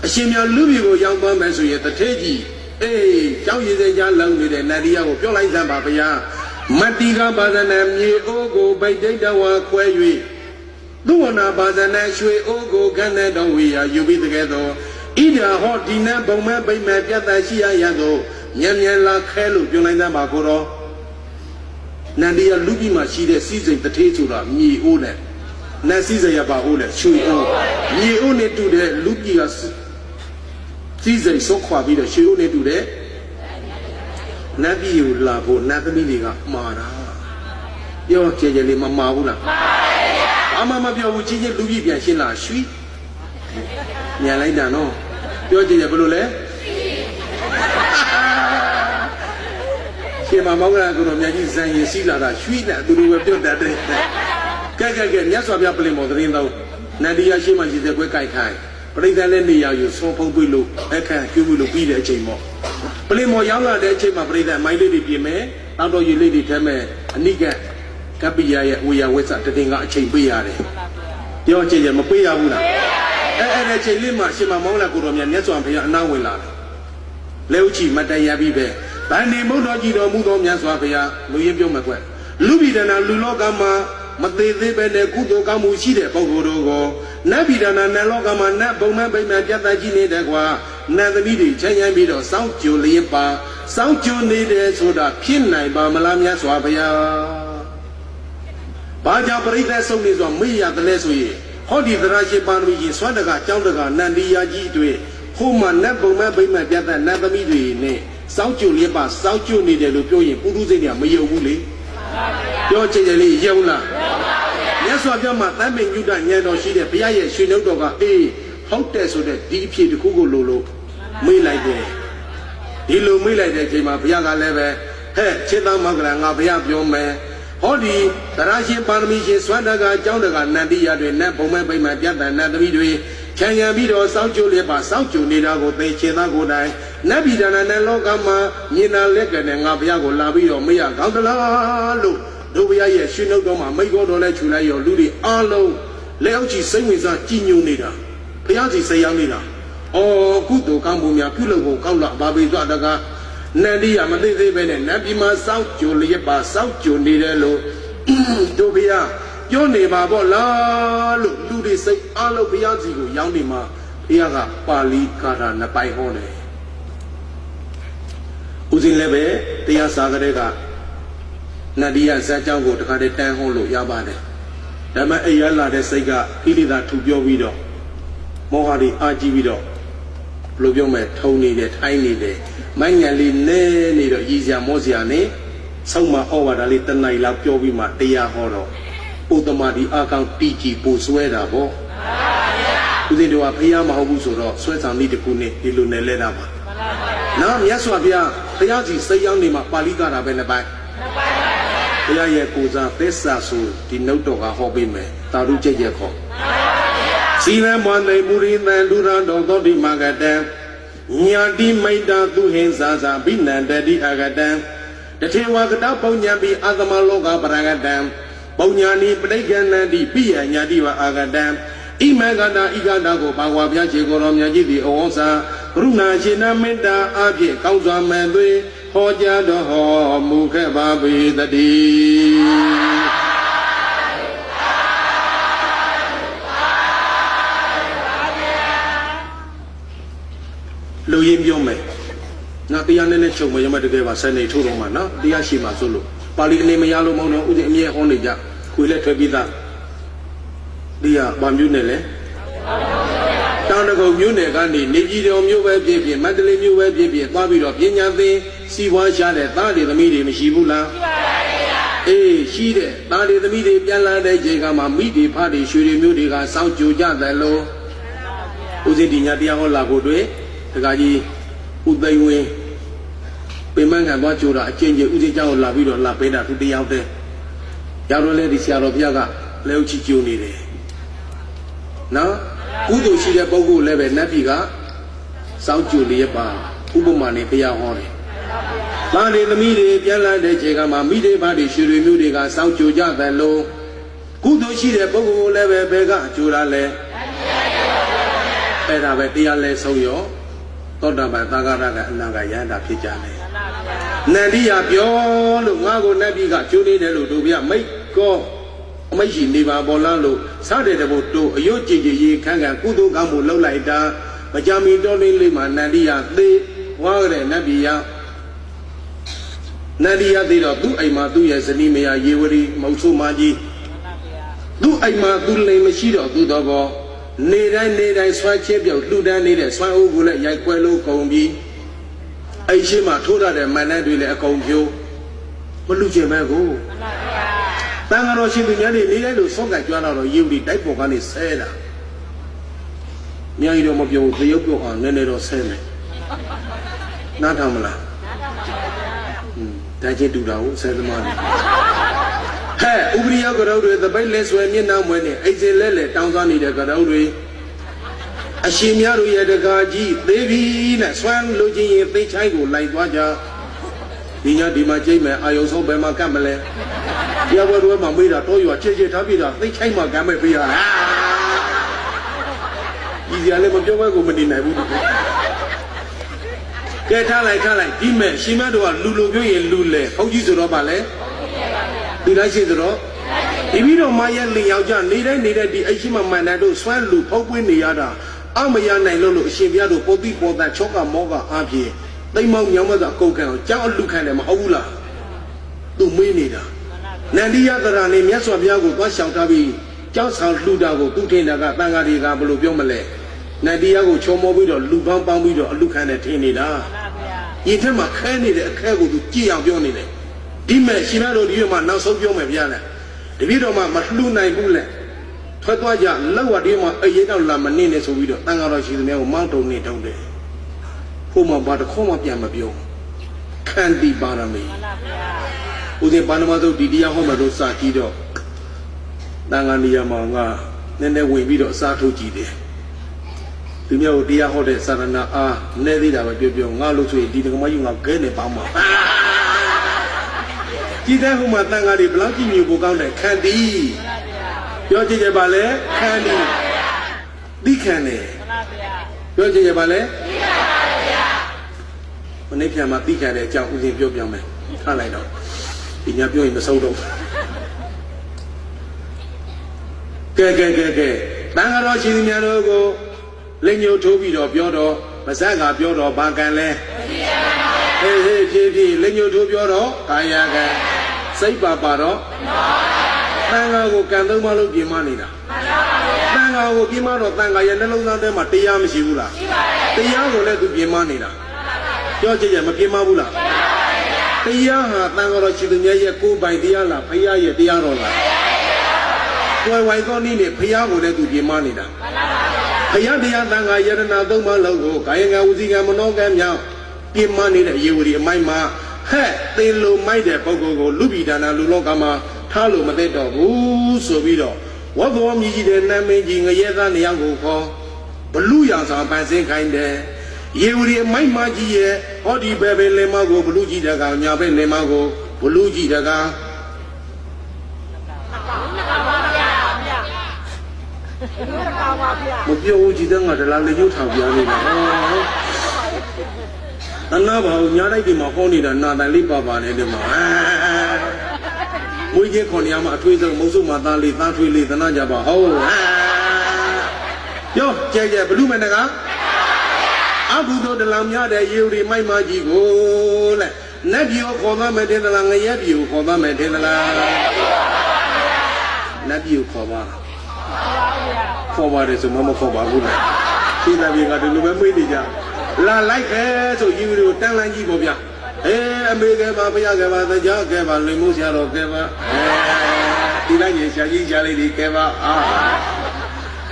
အရှင်မြတ်လူပြည်ကိုရောက်သွားမယ်ဆိုရင်တထေးကြီးအေးကြောင်းရည်စင်ကြားလုံနေတဲ့နန္ဒီယာကိုပြောလိုက်စမ်းပါဗျာမတ္တိကဘာဇနမြေအိုးကိုဗိတ်တိတ်တဝါခွဲ၍သူဝနာဘာဇနရွှေအိုးကိုခန်းတဲ့တော်ဝီယာယူပြီးတကယ်တော့ဣဒာဟောဒီနတ်ဘုံမဲပိမ့်မဲ့ပြတ်တရှိရသောမြန်လာခဲလို့ပြောလိုက်စမ်းပါကိုတော်နန္ဒီယာလူပြည်မှာရှိတဲ့စီးစိမ်တထေးဆိုတာမြေအိုးနဲ့နတ်စီးစရာပါအိုးနဲ့ရွှေအိုးမြေအိုးနဲ့တူတဲ့လူပြည်ကစီးစိမ်ဆော့ခွာပြီးတော့ရွှေအိုးနဲ့တူတဲ့နတ်ပြည်ကိုလာဖို့နတ်သမီးတွေကမှားတာပြောကြဲကြဲလေးမမှားဘူးလားမှားပါဗျာမပြောဘူးချင်းချင်းလူပြည်ပြန်ရှင်းလာရွှေညံလိုက်တာနော်ပြောကြည့်ရဘယ်လိုလဲရှင်မမောင်ကလည်းကိုတော်မြတ်ကြီးဇန်ရင်စီးလာတာရွှေနဲ့သူတို့ပဲပြုတ်တတ်တယ်ကဲမြတ်စွာဘုရားပြင်ပေါ်သတင်းတော့နန္ဒီယာရှိမှရှိတဲ့ကွဲကြိုက်ခိုင်းပရိသတ်လည်းနေရာယူဆုံးဖုံးပြီးလို့အခန့်ကျူးပြီးလို့ပြီးတဲ့အချိန်ပေါ့ပြင်ပေါ်ရောက်လာတဲ့အချိန်မှာပရိသတ်မိုင်းလေးတွေပြင်မယ်တောက်တော်ရည်လေးတွေထဲမဲ့အနိကကပ္ပိယရဲ့ဝေယဝိသတတင်ကအချိန်ပေးရတယ်ပြောကြည့်ရမပေးရဘူးလားအဲ့ဒီချိန်လေးမှာရှင်မမောင်လာကိုတော်မြတ်စွာဘုရားအနာဝင်လာတယ်လက်ဥချီမတရပြီးပဲဗန္ဒီမုဒ္တော်ကြီးတော်မူသောမြတ်စွာဘုရားလူရင်းပြုံးမကွက်လူပြည်ဒနာလူလောကမှာမသေးသေးပဲနဲ့ကုသိုလ်ကောင်းမှုရှိတဲ့ပုဂ္ဂိုလ်တို့ကိုနတ်ပြည်ဒနာနတ်လောကမှာနတ်ဘုံမဲပိမ့်မဲ့ပြတ်သားကြီးနေတဲ့ကွာနတ်သမီးတွေချမ်းရမ်းပြီးတော့စောင့်ကြိုလျက်ပါစောင့်ကြိုနေတယ်ဆိုတာဖြစ်နိုင်ပါမလားမြတ်စွာဘုရားဘာကြောင့်ပရိသတ်ဆုံးနေဆိုမေ့ရတယ်လဲဆိုရင်ဟောဒီသရရှိပါရမီကြီးဆွမ်းတကကြောင်းတကနန္ဒီယာကြီးတွေဟိုမှာနတ်ဘုံမဲပိမ့်မဲ့ပြတ်သားနတ်သမီးတွေနဲ့စောင့်ကြိုလျက်ပါစောင့်ကြိုနေတယ်လို့ပြောရင်ပုထုဇဉ်တွေကမယုံဘူးလေပြောချင်တယ်လေယုံလားမြတ်စွာဘုရားမှာတန်ပင်ညုတဉာဏ်တော်ရှိတဲ့ဘုရားရဲ့ရွှေနှုတ်တော်ကအေးဟုတ်တယ်ဆိုတဲ့ဒီအဖြစ်တစ်ခုကိုလို့မေးလိုက်တယ်ဒီလိုမေးလိုက်တဲ့အချိန်မှာဘုရားကလည်းပဲဟဲ့ခြေသားမကလာငါဘုရားပြောမယ်ဟောဒီသရရှင်ပါရမီရှင်စွမ်းတကအကြောင်းတကနန္တိယတွေနတ်ဘုံမဲပိမ့်မှပြတ်တန်နတ်သမီးတွေခြံရံပြီးတော့စောင့်ကြိုလျက်ပါစောင့်ကြိုနေတာကိုသိခြေသားကိုယ်တိုင်နတ်ပြည်ဒနာနဲ့လောကမှာမြင်နာလက်ကနေငါဘုရားကိုလာပြီးတော့မေးရကောင်းသလားလို့တို့ဘုရားရဲ့ရှင်နှုတ်တော်မှာမိခိုးတော်လဲခြူလိုက်ရောလူတွေအားလုံးလက်အောက်ကြီးစိတ်ဝင်စားကြည်ညိုနေတာဘုရားစီစိတ်ရောက်နေတာအော်ကုသိုလ်ကောင်းမှုများပြုလုပ်ဖို့ကောက်လာပါပေသွားတကားနန္ဒီယာမသိသေးပဲနဲ့နတ်ပြည်မှာစောင့်ကြိုလျက်ပါစောင့်ကြိုနေတယ်လို့တို့ဘုရားပြောနေပါပေါ့လားလို့လူတွေစိတ်အားလုံးဘုရားစီကိုရောက်နေမှာဘုရားကပါဠိကာထာနှစ်ပိုင်ဟောတယ်ဦးဇင်းလည်းပဲတရားစာကြတဲ့ကနန္ဒီယာဇာကြောင့်ကိုတခါတည်းတန်းဟောလို့ရပါတယ်ဒါပေမဲ့အိယာလာတဲ့စိတ်ကကိလေသာထူပြောပြီးတော့မောဟတွေအာကြီးပြီးတော့ဘယ်လိုပြောမလဲထုံနေတယ်ထိုင်းနေတယ်မိုင်းညာလေးနဲနေတော့ရည်စရာမောစရာနဲ့ဆောက်မဩဝါဒလေးတနိုင်လောက်ပြောပြီးမှတရားဟောတော့ဥတ္တမဒီအာကောင်တီကြီးပူဆွဲတာပေါ့ဦးဇင်းတို့ကဖျားမဟုတ်ဘူးဆိုတော့ဆွဲဆောင်နည်းတစ်ခုနဲ့ဒီလိုနဲ့လဲတာပါနော်မြတ်စွာဘုရားဘုရားကြီးစိတ်ရောက်နေမှာပါဠိကာထာပဲနှစ်ပိုင်း ဘုရားရဲ့ကိုစားသစ္စာဆိုဒီနှုတ်တော်ကဟောပေးမယ်တာရုကြက်ရက်ခေါ်စီလံမွန်သိမူရိသံလူရတော်သောတိမဂတံညာတိမိတ်တာသူဟင်္စာသာဘိနန္တတိအဂတံတထေဝကတပုံညာပိအာသမလောကပရဂတံပုံညာနိပဋိက္ခဏံတိပိယညာတိဝအာဂတံဣမေဂတာဣဂတာကိုဘာဝပြခြေကိုယ်တော်မြတ်ကြီးသည်ဩဝါစာကရုဏာရှင်နာမေတ္တာအဖြစ်ကောင်းစွာမဲ့သွေဟောကြားတော်ဟောမူခဲ့ပါပေတည်းလူရင်းပြောမယ်နော်တရားနဲ့ချုပ်မရမတကယ်ပါစနေထိုးတော့မှာနော်တရားရှိမှဆိုလို့ပါဠိအနေမရလို့မဟုတ်တော့ဥစဉ်အမြဲဟောနေကြခွေလက်ထွက်ပြီးသားတရားဗာမျိုးနဲ့လဲတောင်တကုံမျိုးနယ်ကနေနေပြည်တော်မျိုးပဲဖြစ်ဖြစ်မန္တလေးမျိုးပဲဖြစ်ဖြစ်သွားပြီးတော့ပညာသင်စီပွားရှာတဲ့သားတွေသမီးတွေမရှိဘူးလားရှိပါတယ်ဗျာအေးရှိတဲ့သားတွေသမီးတွေပြန်လာတဲ့ချိန်ကမှမိတွေဖတွေရွှေတွေမျိုးတွေကစောင့်ကြိုကြတယ်လို့ဥစဉ်ဒီညတရားဟောလာဖို့တွေ့တခါကြီးဥသိမ်ဝင်ပင်မငံသွားကြိုတာအကျဉ်းချင်းဥစဉ်เจ้าကိုလာပြီးတော့လာပေးတာသူတယောက်တည်းရောက်တော့လေဒီဆရာတော်ဘုရားကလဲဥချီကြိုနေတယ်နော်ကုသိုလ်ရှိတဲ့ပုဂ္ဂိုလ်လည်းပဲနတ်ပြည်ကစောင့်ကြိုလျက်ပါဥပမာနဲ့ဘုရားဟောတယ်။သားတွေသမီးတွေပြန်လာတဲ့ချိန်ကမှမိတွေဘာတွေရွှေတွေမျိုးတွေကစောင့်ကြိုကြတယ်လို့ကုသိုလ်ရှိတဲ့ပုဂ္ဂိုလ်လည်းပဲဘယ်ကကြိုတာလဲအဲ့ဒါပဲတရားလဲဆုံးရောသောတာပန်သာဂရကအနာဂယန္တာဖြစ်ကြတယ်။နန္ဒီယပြောလို့ငါကိုနတ်ပြည်ကကြိုနေတယ်လို့တို့ဗျမိတ်ကောအမိတ်ရှိနေပါပေါ်လားလို့စားတဲ့တဘုတ်တို့အယုတ်ကြည်ကြည်ရေခန်းခံကုသိုလ်ကောင်းမှုလှုပ်လိုက်တာမကြမီတော်လေးလေးမှာနန္ဒီယသေးဝါကြတဲ့နတ်ပြည်ယနန္ဒီယသေးတော့သူ့အိမ်မှာသူ့ရဲ့ဇနီးမယားရေဝရီမုတ်ဆိုးမကြီးသူ့အိမ်မှာသူ့လိမ်မရှိတော့သူတော်ဘောနေတိုင်းဆွမ်းချင်းပြောက်လှူဒန်းနေတဲ့ဆွမ်းအုပ်ကိုလည်းရိုက်ခွဲလို့ကုန်ပြီးအိမ်ရှိမှထိုးရတဲ့မန္တန်တွေလည်းအကုန်ဖြိုးမလူကျင်မဲ့ကိုတန်ဃာတော်ရှင်သူများတွေနေလိုက်လို့ဆောက်ကကြွားတော့ရေဝတီတိုက်ပေါ်ကနေဆဲတာမြိုင်တော့မပြောဘူးသရုပ်ပြောအောင်နည်းနည်းတော့ဆဲမယ်နားထောင်မလားဒါချင်းတူတာကိုဆဲသမားတွေဟဲ့ဥပရိယကရုတွေသပိတ်လဲဆွဲမျက်နှာမွဲနေအိတ်စလဲတောင်းသွားနေတဲ့ကရုတွေအရှင်များတို့ရဲ့တကာကြီးသေးပြီနဲ့ဆွမ်းလူချင်းရင်သိချိုင်းကိုလိုက်သွားကြဒီညဒီမှာကြိတ်မယ်အာယုံဆုံးဘယ်မှာကတ်မလဲတရားပွဲတွေမှာမေးတာတော့ရွာချေချေထားပြီးတာသိချိုင်းမှာကမ်းမဲ့ပေးရတာဒီစရာလည်းမပြောဘဲကိုမနေနိုင်ဘူးကဲထားလိုက်ဒီမဲ့ရှင်မတို့ကလူလိုပြောရင်လူလေဘုန်းကြီးဆိုတော့ဗာလဲဒီလိုက်ရှိဆိုတော့ဒီပြီးတော့မရဲ့လင်ယောက်ျားနေတိုင်းဒီအရှိမမန္တန်တို့ဆွမ်းလူဖောက်ပွေးနေရတာအမရနိုင်လို့အရှင်ဘုရားတို့ပုတ်တိပေါ်တာချောကမောကအားဖြင့်သိမ့်မောင်းညောင်းမသာကုန်ခံအောင်ကြောက်အလူခံတယ်မဟုတ်ဘူးလားသူမေးနေတာနန္ဒီယသရနဲ့မြတ်စွာဘုရားကိုသွားရှောင်ထားပြီးကြောက်ဆောင်လှူတာကိုသူထင်တာကတန်ဃာတွေကဘယ်လိုပြောမလဲနန္ဒီယကိုချောမောပြီးတော့လူပေါင်းပြီးတော့အလူခံတယ်ထင်နေတာယင်ထက်မှာခဲနေတဲ့အခဲကိုသူကြည့်အောင်ပြောနေတယ်ဒီမဲ့ရှင်မတို့ဒီမှာနောက်ဆုံးပြောမယ်ဗျာလေတပည့်တော်မှမလှူနိုင်ဘူးလေထွက်သွားကြလောက်ဝဒီမှာအရေးတော့လာမနေနဲ့ဆိုပြီးတော့တန်ဃာတော်ရှိသူများကိုမောင်းတုံနေတုံးတယ်ဟိုမှာဘာတစ်ခေါမှပြန်မပြောခန္တီပါရမီဦးဇင်းပါဏမသုတ်ဒီတရားဟောမှာတော့စကြည့်တော့တန်ဃာနေရာမှာငါနည်းနည်းဝင်ပြီးတော့အစားထုတ်ကြည့်တယ်သူများကိုတရားဟောတဲ့သာရဏအားနည်းသေးတာပဲပြောငါလို့ဆိုရင်ဒီတက္ကမယူငါခဲနေပါမှာကြည်တဲ့ဟိုမှာတန်ဃာတွေဘလောက်ကြည့်မြူကိုကောင်းတယ်ခန္တီပြောကြည့်ကြပါလေခန္တီသိခံတယ်ပြောကြည့်ကြပါလေမနေ့ပြန်မှာသိခံတဲ့အကြောင်းဦးဇင်းပြောပြမယ်ထားလိုက်တော့ဒီညပြောရင်မဆုံးတော့ကဲတန်ဃာတော်ရှင်များတို့ကိုလက်ညှိုးထိုးပြီးတော့ပြောတော့ပါဇက်ကပြောတော့ဘာကံလဲဟေးဖြည်းလက်ညှိုးထိုးပြောတော့ကာယကံစိတ်ပါတော့တန်ဃာကိုကံသုံးပါလို့ပြင်မနေတာတန်ဃာကိုပြင်မတော့တန်ဃာရဲ့နှလုံးသားထဲမှာတရားမရှိဘူးလားတရားကိုလည်းသူပြင်မနေတာပြောကြည့်ရမပြင်မဘူးလားတရားဟာတန်ဃာတော်ရှင်သူမြတ်ရဲ့ကိုယ်ပိုင်တရားလားဘုရားရဲ့တရားတော်လားဝိုင်ကောနည်းနဲ့ဘုရားကိုလည်းသူပြင်မနေတာဘုရားတရားတန်ဃာယတနာသုံးပါးလုံးကိုကာယကံဝစီကံမနောကံမြောက်ပြင်မနေတဲ့အယေဝရီအမိုက်မှာဘ they low minded Pogo, Lubidana, Lulogama, Talo Mateto, Sobido. What the one you did not making a year than the young call? Blue Yans are passing kind there. You will my magie, or the baby lemago, Bluji daga, Yabe lemago, Bluji daga. Mobile didn't allow you to have Another Yana Mahoney than not a leap of an animal. We get Konyama, Twitter, Mosuma, Dali, Tantri, the Najaba. Oh, yo, Jay, Blue Managa. Abu the Lamia, the Yuri, my magic. Oh, Nabio for them, and then the Langayabu for them, and then the Nabu for one. Forward is a mama for Babuna. See that we got to remember. La like so you will tell like you ya. Eh, America, Babia, the Jagava, Limusia, or Gava. Ilani, Shali, Gava.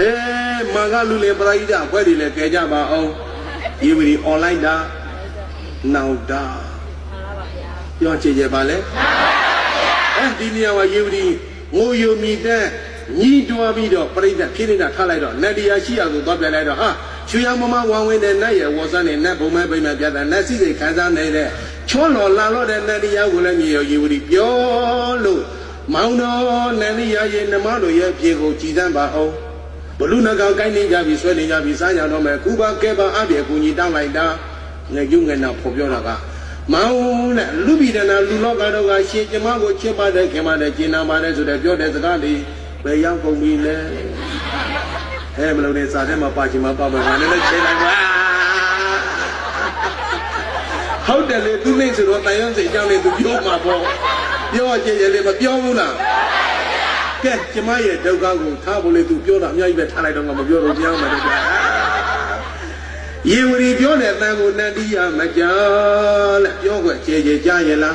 Eh, Magalu, Braida, where did the Kajaba? Oh, you will all like that. Now, da. You want to change your ballet? Eh, Dinia, you will, you meet there. Ni do a video, Prida, Kirina, Talado, Nadia, Shia, the Gobelado, ha. Chuyamama, one way the night was on a Napo, my baby, and Nancy, the Kazan there. Cholo, Lalo, and Nadia will let me, you would be Yolo. Mauno, Nadia, in the Malo, Piego, Chizamba, oh. Baluna Gani, Javi, Swelling, Javi, Saya, no, Cuba, Keba, Abia, Kuni, down like that. Nagung and now Popionaga. Maun, Lubidana, Luloga, Shake, Mago, Chepa, the Kemada, Gina, Mane, to the Jodes Gandhi. Where young for me, Hamilton is at him, Apache, my papa, and how the two names of what I am saying down into your mapple? You are Jay, but Yona. Get Jemaya, Dogago, Tabule to Piona, Yabe, Taladon of your Yama. You will read your name, Nadia, Majal, Yoga, Jay, Jayela.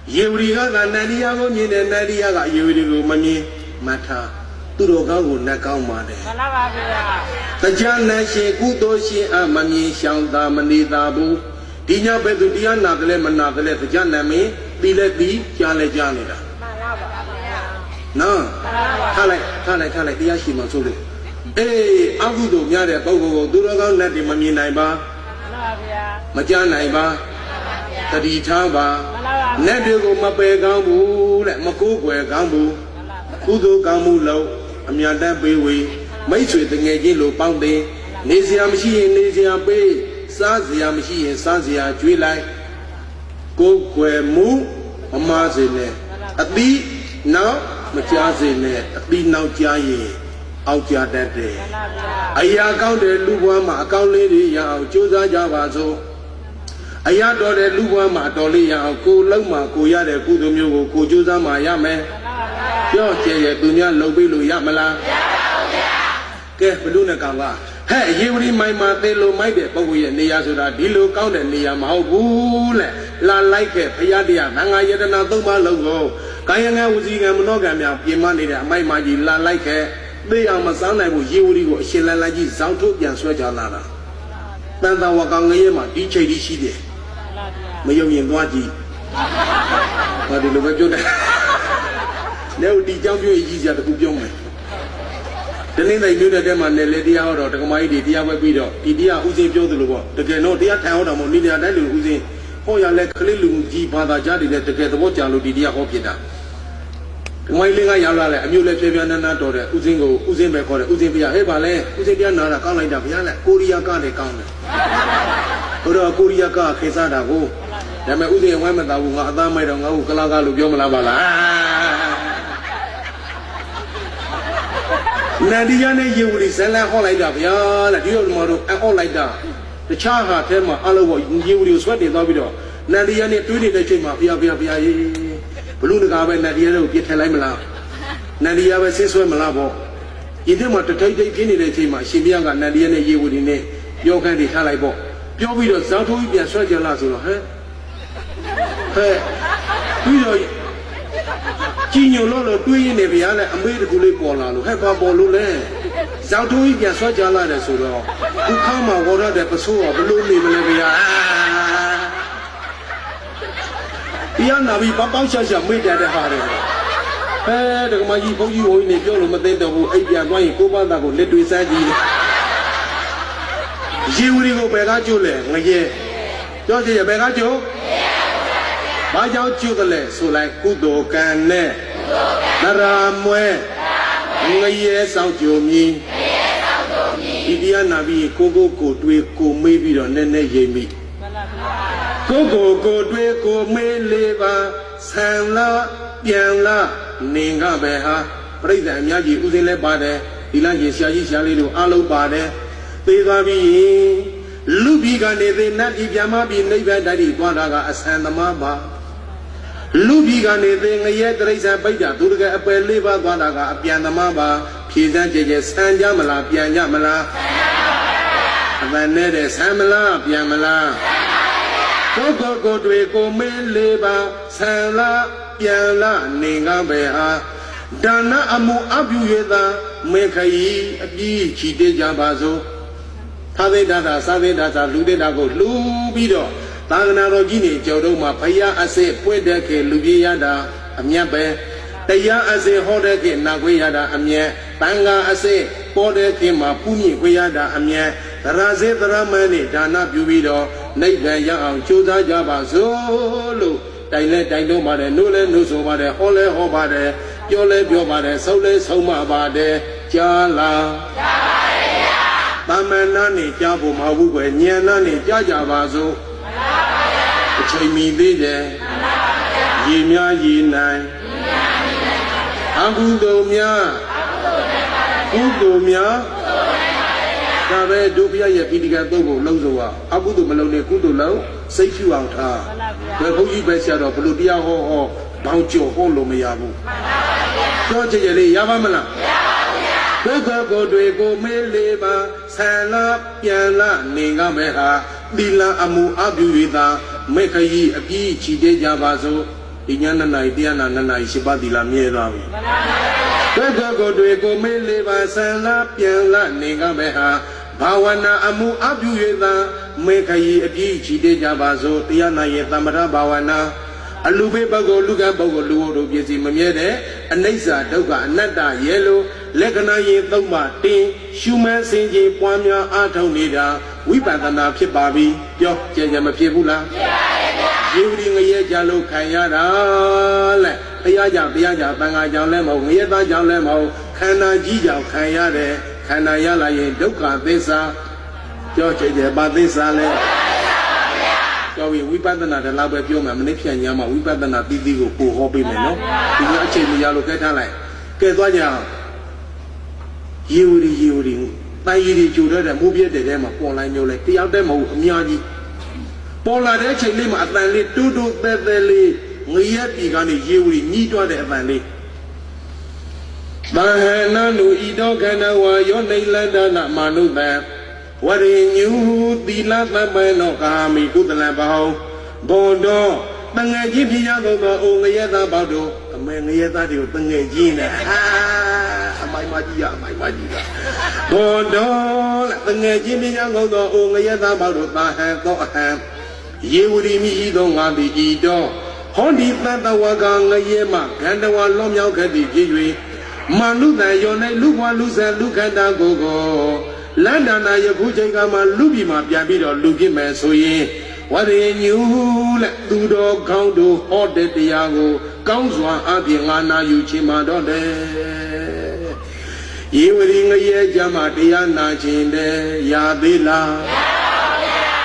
Yuriga, Nadia, Nadia, Yuri, Mani, Mata, Turoga, Nakama. The Jana, she, Kudoshi, Amani, Shanda, Manidabu, Dina Bedudiana, the lemon, not the letter Janame, Bileti, Jale Janida. No, Tale, the Yashima Sulu. Eh, Abudu, Yada, Bogo, Duraga, Nadi, Mami Naiba, Majana, Taditaba. Nedu Mape Gambu, let Mako Gambu, Kudo Gamu low, Amianda Bayway, Maitri the Yellow Pounding, Nazia Machine, Nazia Bay, Sazia Machine, Sazia, July, Go Mu, Amazine, at least now, Machazine, at least now Jaye, out ya that day. I counted Luama, account lady, Yao, Josa Javazo. I adore the Luama, Dolia, Kulama, Kuya, the Kudumu, Kujuza, Mayame. Your Jay, Dunya, Lobilu, Yamala. Get Beluna Kava. Hey, you remind my fellow, my dear, but we and Niazuda, Dilo, Count and Niam, how good, La like it, Payadia, Nangayana, Doma logo. Kayana was in a monogamia, Yemani, my magic, La like it. They are Masana, you, Shilla Laji, Zanto, and Swajalana. Tanda Wakangayama, DJ. Mấy ông nhìn qua gì mà đi lúc chỗ này nếu đi trong chỗ gì giờ cũng giống này cho nên này nếu để mà này lấy đi ao rồi thì có mấy đi ao với đó đi ao uống chỗ từ lúc đó từ cái nó đi ao theo đó một đi ao đấy luôn uống họ giờ lấy cái lượng gì mà ta trả đi để từ cái đó chẳng luôn đi ao họ biết à cái mấy linh ai vào lại nhiều lấy phía bênนั้นđó đấy uống về coi đấy uống bây giờ hết bà lấy uống bây giờ nó là cao lại đặc biệt là Korea cao này cao này rồi Korea cao khi sao đã vô để mà uống ngoài mà tao ngã ta mày đâu ngã cái lao ga lục vô mà lao bà là Nadia này yêu đi sẽ là họ lại đạp ya là điều mà rồi họ lại đạp the cha ha thế mà alo vợ yêu đi suốt đi tao biết rồi Nadia này tuổi này chơi mà bia bulu được à bên Nadia đâu biết thay lại mà lao Nadia về sinh xuất mà lao bỏ như thế mà thấy cái này chơi mà xin bia cả Nadia này yêu đi này yêu cái gì thay lại bỏ biết biết rồi giáo thôi biết suốt giờ là rồi hết hey, bây giờ chỉ nhiều lo là tuy này bây giờ là anh biết được lấy bỏ là luôn, hay bỏ luôn đấy, giao thôi giờ xóa trả lại rồi, cũng không mà gọi ra để có số ở bên luôn này bây giờ, တရားနာပြီးပေါက်ရှာရှာမိတဲ့ဟာတွေဒကမကြီးဘုန်းကြီးဝိုင်းနေပြောလို့မသိတော့ဘူးအိပ်ပြန်သွားရင်ကိုဘသားကိုလက်တွေစမ်းကြည့်ရေဝရီကိုဘယ်ကကျွလဲငရဲပြောကြည့်ရဘယ်ကကျွဘာကြောင့်ကျွတယ်လဲဆိုလိုက်ကုသိုလ်ကံနဲ့နရာမွဲငရဲဆောင်ကြုံမြည်ဒီတရားနာပြီးကိုတွေးကိုမေးပြီးတော့နည်းနည်းရိပ်မိကိုတွေးကိုမေးလေးပါဆံလာပြန်လာနေကပဲဟာပြိဿအများကြီးဥစဉ်လဲပါတယ်ဒီလကြီးဆရာကြီးဆရာလေးတို့အားလုံးပါတယ်သေသွားပြီးလူပြည်ကနေသေနတ်ပြည်ပြမပြီးနိဗ္ဗာန်တည်းသွားတာကအဆန်သမားပါလူပြည်ကနေသေငရဲတရိစ္ဆာန်ပိဋ္ဌာသူတကအပယ်လေးပါးသွားတာကအပြန်သမားပါဖြေစမ်းကြဲဆန်ကြမလားပြန်ကြမလားအမှန်နဲ့တဲ့ဆန်မလားပြန်မလားကိုတွေကိုမေးလေးပါဆန်လားပြန်လာနေကပဲဟာဒါနအမှုအပြုရသာမေခရီအပြီးချီတေးကြပါစို့သာသေတာသာသာသေတာသာလူတေတာကိုလူပြီးတော့သာသနာတော်ကြီးနေကြော်တော့မှာဘုရားအစစ်ပွင့်တဲ့ခေလူပြေးရတာအမြတ်ပဲတရားအစစ်ဟောတဲ့ခေနာခွေရတာအမြတ်တန်ခါအစစ်ပေါ်တဲ့ခေမှာပူးမြင့်ခွေရတာအမြတ်သရစေသရမန်းနဲ့ဒါနပြုပြီးတော့နိဗ္ဗာန်ရအောင်ကြိုးစားကြပါစို့လို့တိုင်လဲတိုင်တော့ပါတယ်နိုးလဲနိုးဆိုပါတယ်ဟောလဲဟောပါတယ်ပြောလဲပြောပါတယ်ဆုံးလဲဆုံးမပါတယ်ကြားလားကြားပါတယ်ဗျာသမဏနဲ့ကြားဖို့မဟုတ်ဘူးကွယ်ဉာဏ်နဲ့ကြားကြပါစို့မှန်ပါပါဗျာအချိန်မီသေးတယ်မှန်ပါပါဗျာရေများရေနိုင်အကုသိုလ်များကုသိုလ်များဒါပဲဒုဘုရားရဲ့ပိဋကတ်သုံးဖို့လုံးစိုးอ่ะအကုသိုလ်မလုံးနဲ့ကုသိုလ်လုံးစိတ်ဖြူအောင်ထားဘယ်ဘုန်းကြီးပဲဆရာတော်ဘလို့တရားဟောဘောင်းကျော်ဟောလို့မရဘူးပြောချင်ရလေရပါမလားမရပါဘူးဗျာကိုတွေကိုမေးလေးပါဆန်လာပြန်လာနေကမဲ့ဟာသီလအမှုအပြု၍သာမေခရီအပြီးချီတဲ့ကြပါစို့ဒီည2 နာရီတရားနာ2 နာရီ7 ပါးသီလမြဲသွားပြီကိုတွေကိုမေးလေးပါဆန်လာပြန်လာနေကမဲ့ဟာဘာဝနာအမှုအပြု၍သာမေခရီအပြီးချီတဲ့ကြပါစို့တရားနာရဲ့သမထဘာဝနာအလူဘေးပုဂ္ဂိုလ်လူကပုဂ္ဂိုလ်လူတို့ပြည့်စုံမမြဲတဲ့အနိစ္စဒုက္ခအနတ္တရဲ့လိုလက္ခဏာရင်သုံးပါတင်းရှုမှန်းစင်ကြယ်ပွားများအားထုတ်နေတာဝိပဿနာဖြစ်ပါပြီပြောကြံကြံမဖြစ်ဘူးလားဖြစ်ပါရဲ့ဗျာယေဝတိငရဲကြလို့ခံရတာလက်တရားကြောင့်တန်ခါကြောင့်လည်းမဟုတ်ငရဲသားကြောင့်လည်းမဟုတ်ခန္ဓာကြီးကြောင့်ခံရတယ်ခန္ဓာရလာရင်ဒုက္ခသစ္စာပြောကြံကြံပါသစ္စာလဲကျော်ဝိပဿနာတလားပဲပြောမှာမနေ့ဖြန်ညမှာဝိပဿနာတီးတီးကိုပို့ဟောပေးမယ်နော်ဒီကအချိန်မရလို့ကဲထားလိုက်ကဲသွားကြအောင်ရေဝရီတိုင်ရီကြိုတဲ့မိုးပြည့်တဲ့ထဲမှာပေါ်လိုက်မျိုးလဲတယောက်တည်းမဟုတ်အများကြီးပေါ်လာတဲ့အချိန်လေးမှာအတန်လေးတူတူတဲတဲလေးငရဲပြည်ကနေရေဝရီညှိတွားတဲ့အတန်လေးမဟနနုဤတော်ခန္ဓာဝါယောနေလန္ဒနာမာနုတံဝရိညူသီလသဗ္ဗနောကာမိကုသလံဘောဘောတော်တငယ်ချင်းဖြစ်ရသောအိုငရဲသားပေါတို့အမေငရဲသားတွေကိုတငယ်ချင်းနဲ့အမိုင်မကြီးဘောတော်တငယ်ချင်းဖြစ်ရသောအိုငရဲသားပေါတို့သာဟံသောအဟံယေဝရီမိဤသောငါသည်ဤတော်ဟောဒီတတဝကငရဲမဂန္ဓဝါလွန်မြောက်ခဲ့သည်ဖြစ်၍မာနုတံယောနေလူဘွားလူဆန်လူခန္ဓာကိုလန္ဒနာယခုချိန်ကမှလူပြည်မှာပြန်ပြီးတော့လူပြစ်မယ်ဆိုရင်ဝရိညူလက်သူတော်ကောင်းတို့ဟောတဲ့တရားကိုကောင်းစွာအပြင်ငါနာယူခြင်းမှာတော့တယ်ယေဝရီငရဲကြမှာတရားနာခြင်းတဲ့ရသေးလားရပါဗျာ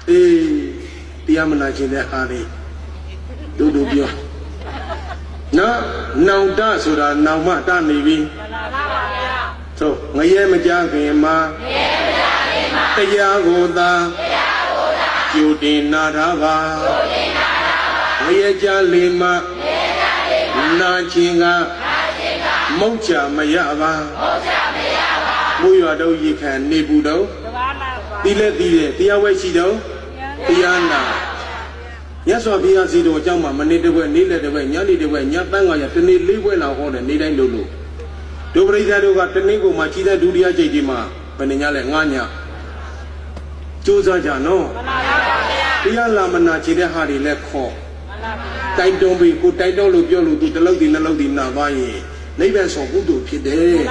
အေးတရားမနာခြင်းတဲ့အားလေးတို့ပြောနော်နောင်တဆိုတာနောင်မတနေပြီသို့ငရဲမကြခင်မှာတရားကိုသာကျူတင်နာထားပါငရဲကြလေမှနာချင်းကမုတ်ချမရပါဘုရားတို့ရေခံနေဘူးတော့တီးလက်တီးတဲ့တရားဝဲရှိတော့တရားနာရသော်ဘုရားစီတော်အကြောင်းမှာမနေ့တပွဲနေ့လက်တပွဲညနေတပွဲညတန်း900တနေ့4ပွဲလောက်ဟောတယ်နေ့တိုင်းလို့ဒုပရိသတ်တို့ကတနည်းကိုမှကြီးတဲ့ဒုတိယကြိတ်ဒီမှာဘယ်နှညလဲ9ညစူးစမ်းကြနော်တရားလာမနာချေတဲ့ဟာတွေလည်းခေါ် တိုင်တုံးပြီးကိုတိုင်တော့လို့ပြောလို့သူတလောက်ဒီနှစ်လောက်ဒီနာသွားရင်နိဗ္ဗာန်ဆောင်ကုသိုလ်ဖြစ်တယ်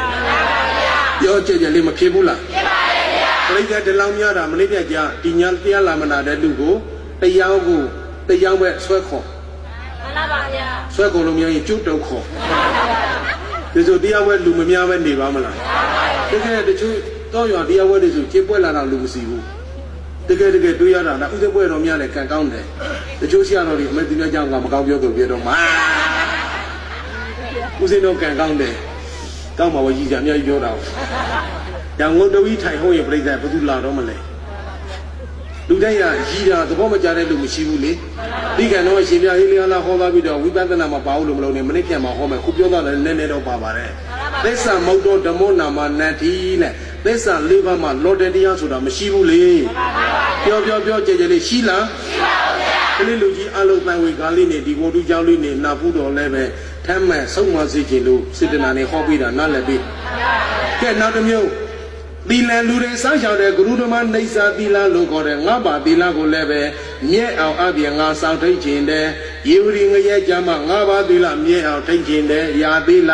ပြောကြကြလေးမဖြစ်ဘူးလားဖြစ်ပါရဲ့ဗျာပြိဿတလောင်များတာမလေးပြကြဒီညာတရားလာမနာတဲ့လူကိုတရားကိုတရားပဲဆွဲခေါ်မှန်ပါဗျာဆွဲခေါ်လို့များရင်ကျုပ်တုတ်ခေါ်ဒီဆိုတရားဝဲလူမများပဲနေပါမလားတကယ်တချို့တော့ရွာတရားဝဲတွေဆိုကျေပွဲလာတာလူမရှိဘူးတကယ်တွေးရတာဒါဥစ္စာပွဲတော်များလည်းကံကောင်းတယ်တချို့ဆရာတော်တွေအမေသူများကြောင့်ကမကောင်းပြောသူပြောတော့မှာဥစဉ်တော့ကံကောင်းတယ်ကောင်းပါဝကြီးကြအများကြီးပြောတာ။ဒါငုံတဝီထိုင်ဟုတ်ရင်ပြိဿဘယ်သူလာတော့မလဲ။လူတိုင်းကရီတာသဘောမကျတဲ့လူမရှိဘူးလေ။ဒီကံတော့ရှင်ပြဟေးလျာလာဟောသွားပြီးတော့ဝိပဿနာမှာပါဘူးလို့မလုပ်နဲ့မနေ့ပြန်မှာဟောမယ်ခုပြောတာလည်းနည်းနည်းတော့ပါပါတယ်။သစ္စာမௌတောဓမ္မောနာမနတ္တိနဲ့သစ္စာ၄ပါးမှာလော်တယ်တရားဆိုတာမရှိဘူးလေ။ပြောကြကြလေးရှိလားရှိပါဘူးဗျာ။ဒီလူကြီးအလုံးတန်ဝေကားလေးနဲ့ဒီကိုတူเจ้าလေးနဲ့နာဘူးတော်လည်းပဲထမ်းမဲ့ဆုံးမစေခြင်းလို့စေတနာနဲ့ဟောပြီးတာနားလည်ပြီကဲနောက်တစ်မျိုးသီလလူတွေစောင့်ရှောက်တဲ့ဂရုဓမ္မနေစာသီလလို့ခေါ်တဲ့ငါးပါးသီလကိုလည်းပဲမြဲအောင်အပြင်ငါစောင့်ထိတ်ခြင်းတဲ့ယေဝရီငရဲကြမှာငါးပါးသီလမြဲအောင်ထိတ်ခြင်းတဲ့ရာသီလ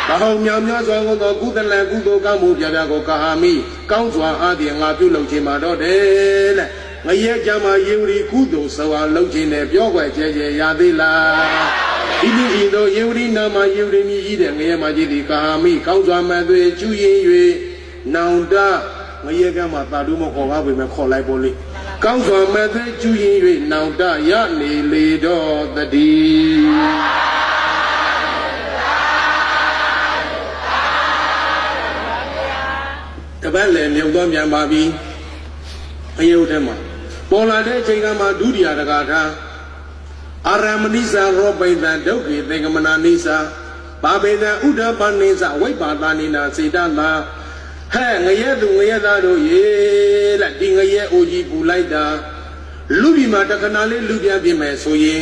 ဘာဟုံမြောင်များစွာသောကုသလကုသိုလ်ကောင်းမှုပြပြကိုကာမိကောင်းစွာအပြင်ငါပြုလုပ်ခြင်းမှာတော့တယ်တဲ့ငရဲကြမှာယေဝရီကုသိုလ်စွာလုပ်ခြင်းနဲ့ပြောွယ်ကျဲကျဲရာသီလဒီလူဤသောယေဝရိနာမယေဝရိမြည်ဤတဲ့ငရဲမကြီးဒီကာမိကောင်းစွာမှန်သွေကျူရင်၍နောင်တငရဲကမှာတာတုမခေါ်ကားပေမဲ့ခေါ်လိုက်ပေါ်လေကောင်းစွာမှန်သွေကျူရင်၍နောင်တရနေလေတော့တည်းတပတ်လည်းမြုပ်သွားပြန်ပါပြီအယုတ်ထဲမှာပေါ်လာတဲ့အချိန်ကမှဒုတိယတကာထားအာရမဏိစာရောပိတံဒုက္ခေသေကမနာနိစာဘာပေတံဥဒ္ဓပနိစာဝိပါဒနိနာစေတသာဟဲ့ငရဲသူငရဲသားတို့ရေလက်ဒီငရဲအိုကြီးပူလိုက်တာလူပြည်မှာတခဏလေးလူပြန်ပြင်မယ်ဆိုရင်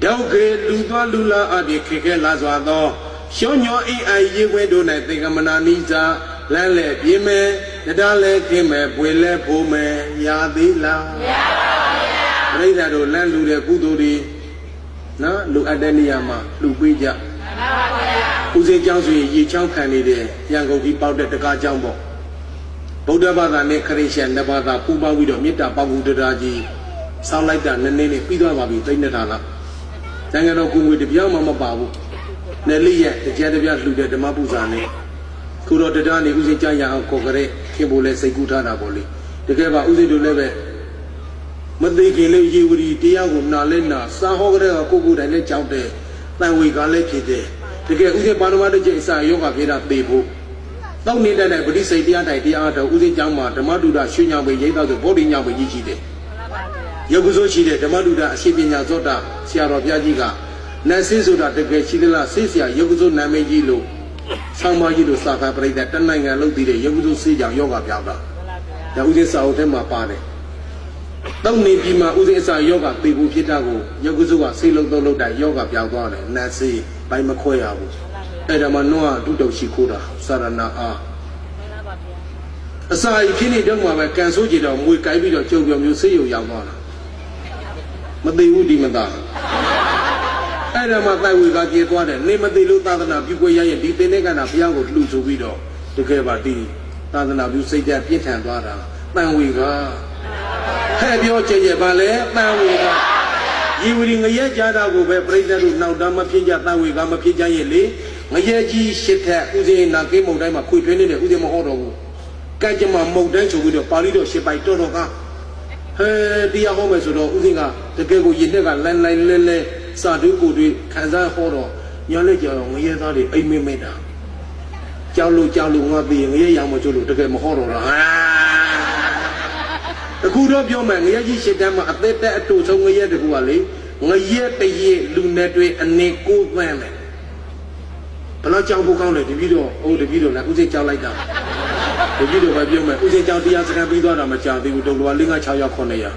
ဒုက္ခေလူသွားလူလာအပြည့်ခေခဲလာစွာသောရှောညောအိအိုင်ရေခွဲတို့၌သေကမနာနိစာလမ်းလေပြင်းမယ်တရားလဲခင်းမယ်ပွေလဲဖိုးမယ်ရာသေးလားမရပါဘူးဗျာပြိဿတို့လမ်းလူတဲ့ကုသိုလ်တွေနော်လူအပ်တဲ့နေရာမှာလူပေးကြမှန်ပါဗျာဦးစင်းကျောင်းဆိုရင်ရေချောင်းခံနေတဲ့ရန်ကုန်ကြီးပေါက်တဲ့တကားကျောင်းပေါ့ဗုဒ္ဓဘာသာနဲ့ခရစ်ယာန်နှစ်ဘာသာပူးပေါင်းပြီးတော့မေတ္တာပေါင်းမှုတရားကြီးဆောင်းလိုက်တာနည်းနည်းနဲ့ပြီးသွားပါပြီသိနေတာလားနိုင်ငံတော်ကိုငွေတပြားမှမပါဘူးနယ်လေးရဲ့တကြတပြားလှူတဲ့ဓမ္မပူဇာနဲ့ခုတော့တရားနေဦးစင်းကြားရအောင်ခေါ်ကြတဲ့ခင်ဗျိုးလဲစိတ်ကူးထားတာပေါ့လေတကယ်ပါဦးစင်းတို့လည်းပဲမသိခင်လေးရေဝရီတရားကိုနာလဲနာစာဟောကြတဲ့ကိုကိုတိုင်နဲ့ကြောက်တဲ့တန်ဝေကလည်းဖြစ်တယ်တကယ်ဥစဉ်ပါရမတ်ကျင့်စာယောဂပြေတာသိဖို့တောက်နေတဲ့ပဋိစိတ်တရားတိုင်တရားတော်ဥစဉ်ကျောင်းမှာဓမ္မတုဒရွှေညောင်ပဲရိတ်တော့ဆိုဗောဓိညောင်ပဲကြီးရှိတယ်ရုပ်ကုသိုလ်ရှိတဲ့ဓမ္မတုဒအရှိပညာဇောတာဆရာတော်ဘုရားကြီးကနတ်ဆင်းဆိုတာတကယ်ရှိသလားဆေးဆရာရုပ်ကုသိုလ်နာမည်ကြီးလို့ဆောင်းမကြီးလို့စာဖတ်ပြိတ္တတနိုင်ငံလုံးတည်တဲ့ရုပ်ကုသိုလ်ဆေးကြောင့်ယောဂပြောင်းတာဒါဥစဉ်စာအုပ်ထဲမှာပါတယ်တောက်နေပြီးမှဥစဉ်အစာယောဂပေဖို့ဖြစ်တာကိုရုပ်ကုသိုလ်ကဆေးလုံးသုံးလုံးတိုင်ယောဂပြောင်းသွားတယ်နတ်ဆေးဘိုင်းမခွဲရဘူးအဲ့ဒါမှနှောအတုတုတ်ရှိခိုးတာစာရဏအားအစာကြီးဖြစ်နေတော့မှပဲကန်ဆိုးကြည့်တော့မွေကိုင်းပြီးတော့ကြုံပြောမျိုးဆေးရုံရောက်သွားတာမသိဘူးဒီမသားအဲ့ဒါမှတိုက်ဝေကပြေသွားတယ်နေမသိလို့သာသနာပြုခွင့်ရရင်ဒီတင်းတဲ့ကနာဘုရားကိုလှူဆိုပြီးတော့တကယ်ပါဒီသာသနာပြုစိတ်ဓာတ်ပြည့်ထန်သွားတာတန်ဝေကဟဲ့ပြောကြရဲ့ပါလေတန်ဝေကယေဝရီငရဲကြတာကိုပဲပြိဿတို့နောက်တမ်းမဖြစ်ကြတန်ဝေကမဖြစ်ကြရဲ့လေငရဲကြီးရှစ်ထက်ဥစဉ်နာကိမုန်တိုင်းမှာခွေထွေးနေတဲ့ဥစဉ်မဟုတ်တော့ဘူးကဲကြမှာမုန်တိုင်းဆိုပြီးတော့ပါဠိတော်ရှစ်ပိုက်တော်တော်ကဟဲတရားဟောမယ်ဆိုတော့ဥစဉ်ကတကယ်ကိုရစ်တဲ့ကလန်းလိုက်လဲလဲစာတူးကိုတွေခံစားဟောတော့ညော်လက်ကြောင်ငရဲသားတွေအိမ်မက်မက်တာကြောက်လို့ငါသိရင်ငရဲရောင်မကျလို့တကယ်မဟောတော့တာတခုတော့ပြောမယ်ငရဲကြီးရှစ်တန်းမှာအသက်တက်အတူဆုံးငရဲတကူကလေငရဲတရေလူနဲ့တွေအနေကိုသန်းတယ်ဘယ်တော့ကြောက်ဖို့ကောင်းလဲတပည့်တော်အိုးတပည့်တော်လည်းဥစဉ်ကြောက်လိုက်တာတပည့်တော်ပဲပြောမယ်ဥစဉ်ကြောက်တရားစခန်းပြီးသွားတာမကြသေးဘူးတုံတော်5 6ရောက်9ရောက်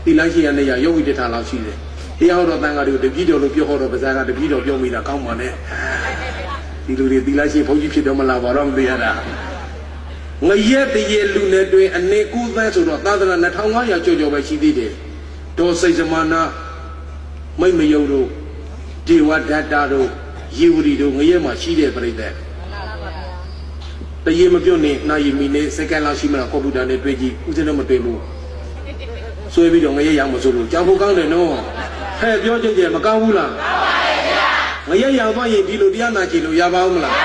ဒီလိုက်ရှိရနေရရုပ်ဝိတ္တထာလောက်ရှိတယ်တရားဟောတော်တန်ခါတွေကိုတပည့်တော်လို့ပြောဟောတော်ပါဇာကတပည့်တော်ပြောမိတာကောင်းပါနဲ့ဒီလူတွေသီလရှိဘုန်းကြီးဖြစ်တော့မလားဘာတော့မသိရတာငရဲတရေလူနဲ့တွင်အနေကူးသန်းဆိုတော့သာသနာ2500ကျော်ကျော်ပဲရှိသေးတယ်ဒေါ်စိတ်စမာနာ မိတ်မယုံတို့ဒီဝဒတ္တတို့ယေဝရီတို့ငရဲမှာရှိတဲ့ပြိတ္တတရေမပြုတ်နေနာရီမီနေစက္ကန့်လောက်ရှိမှကွန်ပျူတာနဲ့တွေ့ကြည့်ဦးစင်းတော့မတွေ့ဘူးဆွဲပြီးတော့ငရဲရောက်မစိုးလို့ကြောင်ဖို့ကောင်းတယ်နော်ဟဲ့ပြောကြည့်ကြမကောင်းဘူးလားငရဲရောက်သွားရင်ဒီလိုတရားနာကြည့်လို့ရပါဦးမလား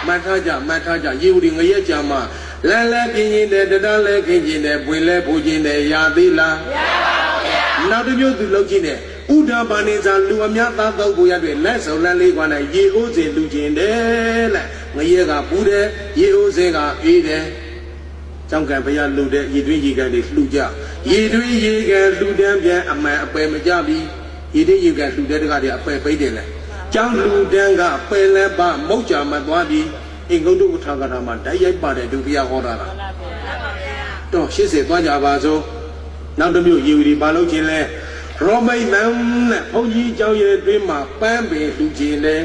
မထားကြယေဝရီငရဲကြမှာလန်းလဲပြင်းရင်တဲ့တတလဲခင်းခြင်းတဲ့ပွင့်လဲပူခြင်းတဲ့ရာသေးလားမရပါဘူးနောက်တစ်မျိုးသူလောက်ခြင်းတဲ့ဥဒ္ဒဘာနေစာလူအများသားတော့ကိုရတဲ့လက်စုံလန်းလေးကနဲ့ရေအိုးစင်လူခြင်းတဲ့လက်ငရဲကပူတယ်ရေအိုးစင်ကအေးတယ်ကြောင့်ကံဘုရားလူတဲ့ရေတွင်းရေကန်တွေလှူကြရေတွင်းရေကန်လှူတန်းပြန်အမှန်အပယ်မကြပြီးရေတွင်းရေကန်လှူတဲ့တကားတွေအပယ်ပိတ်တယ်လေကျောင်းလူတန်းကပယ်လဲပမုတ်ကြမသွားပြီးအင်္ဂုတ္တဝထာကထာမှာတိုက်ရိုက်ပါတယ်ဒုတိယဟောတာလားတော့80သွားကြပါစို့နောက်တစ်မျိုးယေဝရီဘာလို့ခြင်းလဲရောမိတ်နံနဲ့ဘုန်းကြီးကျောင်းရဲ့အတွင်းမှာပန်းပင်လူခြင်းလဲ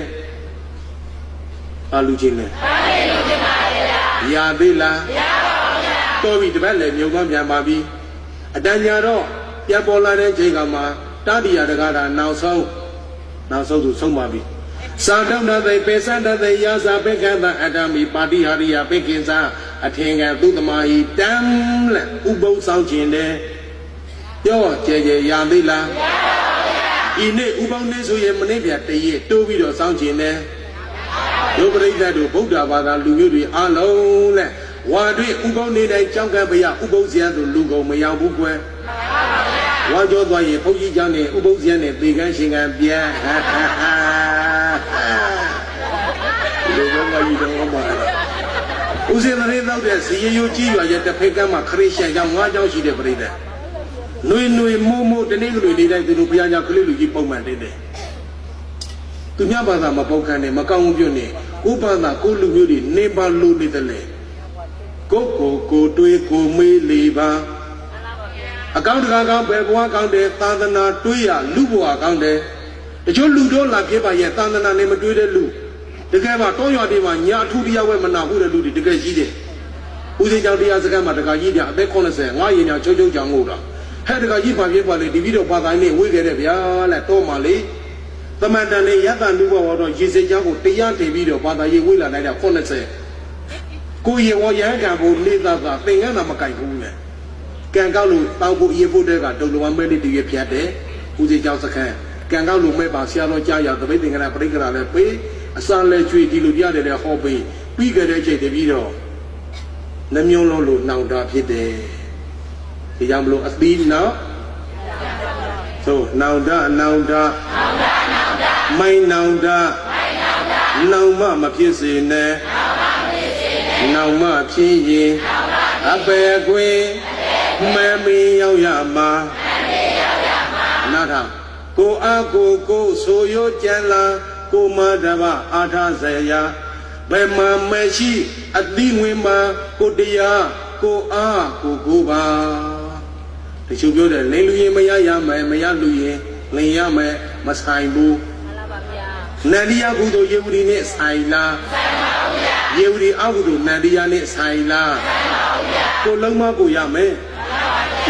လူခြင်းလဲလူခြင်းပါဗျာရသေးလားမရပါဘူးဗျာတော်ပြီတပတ်လည်းမြုံသွားပြန်ပါပြီအတန်ညာတော့ပြန်ပေါ်လာတဲ့ချိန်ကမှတတိယတကားတာနောက်ဆုံးသူဆုံးပါပြီသာတောင်းတဲ့ပေစတဲ့ရာဇာပေကံအတ္တမီပါတိဟာရိယပေကင်စာအထင်ကသုတမဟိတံလက်ဥပုသ်ဆောင်ခြင်းတဲ့ပြောကြဲရသေးလားမရပါဘူးဗျာဤနေ့ဥပုသ်နေ့ဆိုရင်မနေ့ပြန်တရက်တိုးပြီးတော့ဆောင်ခြင်းတဲ့ဒုပရိသတ်တို့ဗုဒ္ဓဘာသာလူမျိုးတွေအားလုံးလက်ဝါတွေ့ဥပုသ်နေ့တိုင်းကြောင်းကံဘုရားဥပုသ်ဇယံတို့လူကုန်မရောက်ဘူးကွယ်ဝါကြောသွားရင်ဘုန်းကြီးကျောင်းနဲ့ဥပုသ်ဇယံနဲ့သေကန်းရှင်ကံပြန်လူကုန်ကကြီးတော့မှာဦးစင်တဲ့တော့တဲ့ဇီယိုကြီးရွာရဲ့တစ်ဖက်ကမှခရစ်ယာန်ကျောင်း၅ကျောင်းရှိတဲ့ပြိတ္တနွေမိုးတနေ့ကလေးနေတိုင်းသူတို့ဘုရားကျောင်းကလေးလူကြီးပုံမှန်တင်တယ်သူများဘာသာမပေါက်ခံနဲ့မကောင်းဘူးပြောနေကိုဘာသာကိုလူမျိုးတွေနေပါလို့နေတယ်လေကိုတွေးကိုမေးလေပါအကောင့်တကားကောင်းဘယ်ဘဝကောင်းတယ်သာသနာတွေးရလူဘဝကောင်းတယ်တချို့လူတို့လာဖြစ်ပါရဲ့သာသနာနဲ့မတွေးတဲ့လူတကယ်ပါတောရွာတွေမှာညာအထူးတရားဝဲမနာဘူးတဲ့လူတွေတကယ်ရှိတယ်ဦးစင်းကြောင့်တရားစကားမှာတကကြီးပြအသက်80ငါရင်ညာချုပ်ကြောင်ငို့တာဟဲ့တကကြီးပါဖြစ်ပါလေဒီပြီးတော့ဘာသာရေးဝေးခဲ့တဲ့ဗျာလက်တော့မှလေသမန္တန်လေးယတလူဘဝတော့ရေစင်ကြောင်းကိုတရားတည်ပြီးတော့ဘာသာရေးဝေးလာလိုက်တာ80ကိုရေဝရဟကံဖို့နေသားသာသင်္ကန်းသာမကြိုက်ဘူးလေကံကောက်လို့တောက်ဖို့ရေဖို့တဲ့ကဒုံလဝမဲလေးတည်းရဖြတ်တယ်ဦးစင်းကြောင်းစခန်းကံကောက်လို့မဲပါဆရာတော်ကြားရသပိတ်သင်္ကန်းပရိက္ခရာလည်းပေးအစာလဲကျွေးဒီလိုတရားတယ်ဟောပေးပြီးကြတဲ့ချိန်တပြီးတော့နှမျိုးလုံးလို့နှောင်တာဖြစ်တယ်ဒီကြောင့်မလို့အသီးနောက်ဆိုနှောင်တာမိုင်းနှောင်တာနှောင်မမဖြစ်စေနဲ့နှောင်မဖြစ်ရင်အပေကွင်းမဲမီရောက်ရမှာနားထောင်ကိုအားကိုဆိုရိုးကြံလာကိုမတပအာထဇရာဘယ်မှာမရှိအသီးဝင်မှာကိုတရားကိုအားကိုပါတချို့ပြောတယ်လိန်လူရင်မရရမယ်မရလူရင်လိန်ရမယ်မဆိုင်ဘူးနန္ဒီယကုသိုလ်ယေဝရီနဲ့ဆိုင်လားဆိုင်ပါဘူးဗျာယေဝရီအကုသိုလ်နန္ဒီယနဲ့ဆိုင်လားဆိုင်ပါဘူးဗျာကိုလုံးမကိုရမယ်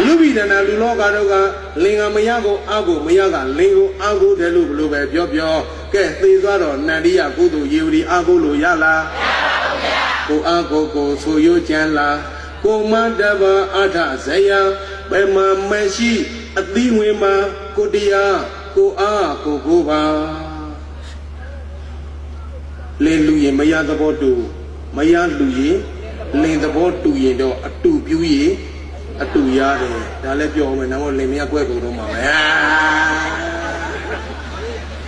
လူပိဒနာလူလောကတို့ကလင်္ကာမရကိုအကိုမရကလင်ကိုအကိုတယ်လို့ဘလို့ပဲပြောကဲသေသွားတော့နန္ဒီယကုသိုလ်ယေဝရီအကိုလို့ရလားမရပါဘူးဗျာကိုအကိုဆိုရိုးကြံလားကိုမတပအာထဇယံဘယ်မှာမရှိအသီးဝင်မှာကိုတရားကိုအားကိုပါလင်းလူရင်မရသဘောတူမရလူရင်လင်းသဘောတူရင်တော့အတူပြူရင်အတူရတယ်ဒါလည်းပြောမယ်နောက်လင်းမရကွက်ကုန်တော့မှာပဲ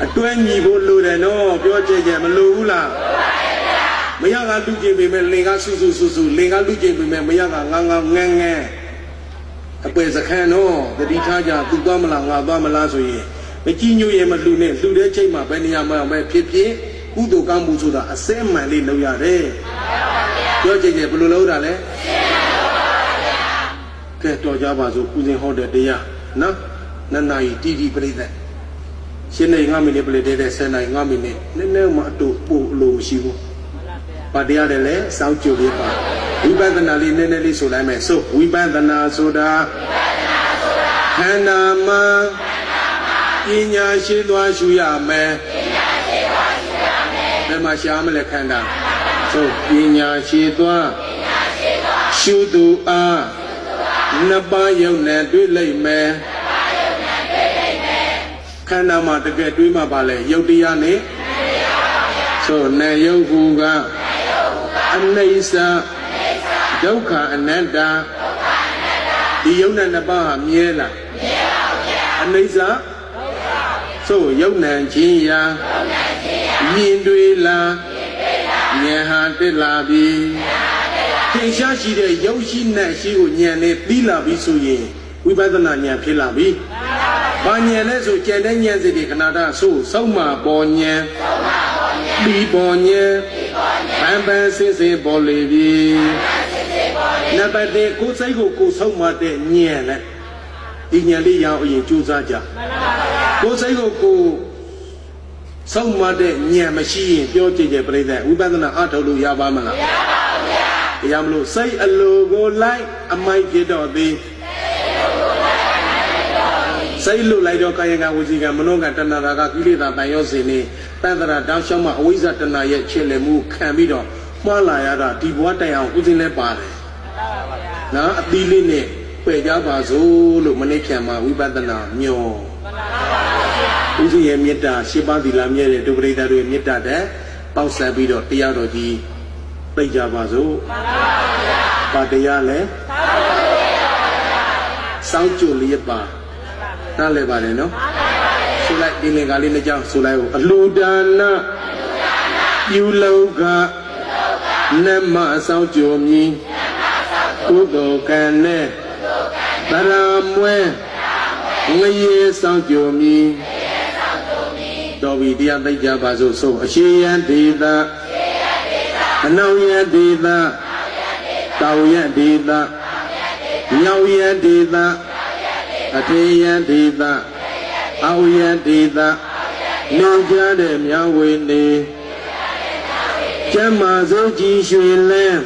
အတွဲညီဖို့လိုတယ်နော်ပြောကြကြမလိုဘူးလားမရကလူကျင်ပေမဲ့လင်ကဆူလင်ကလူကျင်ပေမဲ့မရကငငန်းအပယ်စခန်းနော်တတိထားကြသူသွားမလားငါသွားမလားဆိုရင်မကြည့်ညို့ရင်မလူနဲ့လူတဲ့ချိန်မှာဘယ်နေရာမှာပဲဖြစ်ကုသိုလ်ကောင်းမှုဆိုတာအစဲမှန်လေးလုပ်ရတယ်ပြောကြကြဘယ်လိုလုပ်တာလဲကဲတော်ကြပါစို့ကုသင်ဟောတဲ့တရားနော်နှစ်နာရီတီပြိတ္တရှင်းနေ9မိနစ်ပြိတ္တတဲ့10နာရီ9မိနစ်နည်းနည်းမှအတူပို့လို့မရှိဘူးပါတရားတယ်လေစောင့်ကြိုလေးပါဝိပဿနာလေးနည်းနည်းလေးဆိုလိုက်မယ်ဆိုဝိပဿနာဆိုတာခန္ဓာမှာပြ ညာရှိသွားရှုရမယ်ဘယ်မှာရှာမလဲခန္ဓာသို့ပညာရှိသွားရှုသူအားနှစ်ပါးယုံနဲ့တွေ့လိုက်မယ်ခန္ဓာမှာတကယ်တွေးမှပါလေယုတ်တရားနဲ့ဆိုနေယုတ်ကူကအနိစ္စဒုက္ခအနတ္တဒီယုတ်နဲ့နှစ်ပါးဟာမြဲလားအနိစ္စဆိုယုတ်နံချင်းရာမြင်တွေ့လားဉာဏ်ဟာတက်လာပြီသင်ရှားရှိတဲ့ယုတ်ရှိနဲ့ရှိကိုဉာဏ်နဲ့ပြီးလာပြီဆိုရင်ဝိပဿနာဉာဏ်ဖြစ်လာပြီဘာဉာဏ်လဲဆိုကျန်တဲ့ဉာဏ်စိတ်တွေခဏတာဆိုစောက်မှာပေါ်ဉာဏ်ပြီးပေါ်ဉာဏ်ဗန်ပန်စစ်စစ်ပေါ်လေပြီနံပါတ်1ကိုယ်စိတ်ကိုကိုယ်ဆုံးမတဲ့ဉာဏ်နဲ့ဒီဉာဏ်လေးရအောင်အရင်ကြိုးစားကြကိုယ်စိတ်ကိုကိုယ်ဆုံးမတဲ့ဉာဏ်မရှိရင်ပြောကြည့်ကြပြိဿဝိပဿနာအထုတ်လို့ရပါမလားမရပါဘူးဗျာတရားမလို့စိတ်အလိုကိုလိုက်အမိုက်ဖြစ်တော့သည်စိတ်လို့လိုက်တော့ကာယကဝစီကမနောကတဏှာကကိလေသာတန်ရောစင်နေတန်တရာတောင်းလျှောက်မှအဝိဇ္ဇတဏှာရဲ့ချစ်လည်မှုခံပြီးတော့မှားလာရတာဒီဘဝတိုင်အောင်ဥစဉ်လဲပါတယ်နော်အသီးလေးနဲ့ပယ်ကြပါစို့လို့မနေ့ပြန်မှာဝိပဿနာမျောဥစဉ်ရဲ့မေတ္တာရှင်းပါးသီလမြဲတဲ့ဒုပရိသတို့ရဲ့မေတ္တာတဲ့ပေါက်ဆက်ပြီးတော့တရားတော်ကြီးသိကြပါစို့ပါတရားလဲစောင့်ကြလျက်ပါနားလည်ပါတယ်နော်ဆိုလိုက်ဒီလင်္ကာလေးနှစ်ကြောင်းဆိုလိုက်ကိုအလှူဒါနပြုလောကနမအဆောင်ကြုံမြည်ကုသိုလ်ကံနဲ့တရာမွဲငရေဆောင်ကြုံမြည်တော်ပြီတရားသိကြပါစို့ဆိုအရှိယံဒေသအနောက်ယံဒေသတောင်ယံဒေသမြောက်ယံဒေသအထေယံဒေသအောက်ယံဒေသနေကြတဲ့မြဝေနေကျမ်းမာစုကြည်ရွှေလင်း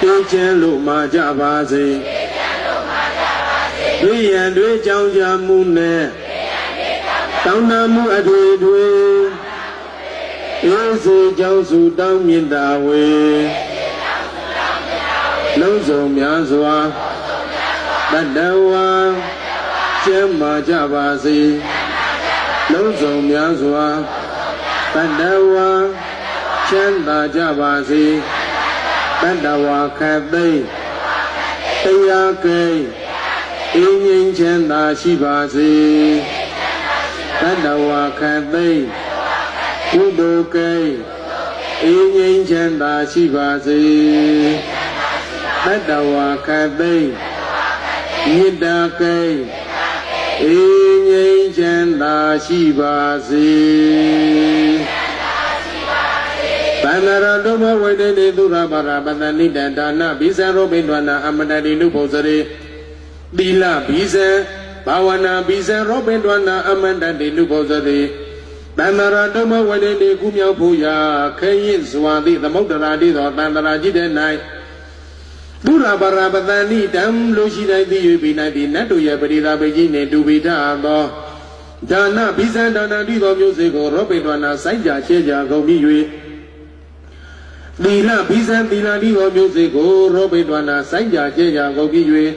တေးချမ်းလို့မာကြပါစေတွေ့ရန်တွေ့ကြောင်းကြမှုနဲ့တောင်းတမှုအထွေထွေအေးစေကြောင်းစုတောင်းမြင့်တာဝေလုံးစုံများစွာတတဝါကျမ်းမာကြပါစေလုံးစုံများစွာတတဝါချမ်းသာကြပါစေတတဝါခတ်သိမ်းတရားကိန်းအင်းငြိမ်းချမ်းသာရှိပါစေတတဝါခတ်သိမ်းကုသိုလ်ကိန်းအင်းငြိမ်းချမ်းသာရှိပါစေတတဝါခတ်သိမ်းမေတ္တာကိန်းအေးငြိမ်းချမ်းသာရှိပါစေသန္တရာတုမဝိတေတိသုရပါရပတနိတံဒါနဘိဇံရောပိန္ဒဝနာအမတတိနုဘုဇရေသီလဘိဇံဘာဝနာဘိဇံရောပိန္ဒဝနာအမတတိနုဘုဇရေသန္တရာတုမဝိတေတိကုမြောက်ဖို့ရာခဲရင်စွာသည့်သမုဒ္ဒရာတိသောသန္တရာကြီးတဲ့၌သုရပါရပတနိတံလို့ရှိတိုင်းသိ၍ပြီး၌ဒီနတ်တို့ရဲ့ပရိသာပေကြီးနှင့်တူပိထသောဒါနဘိဇံဒါနတိသောမျိုးစေ့ကိုရောပိန္ဒဝနာစိုက်ကြချဲကြကုန်ပြီး၍သီလဘိဇံသီလတိသောမျိုးစေ့ကိုရောပိန္ဒဝနာစိုက်ကြချဲကြကုန်ပြီး၍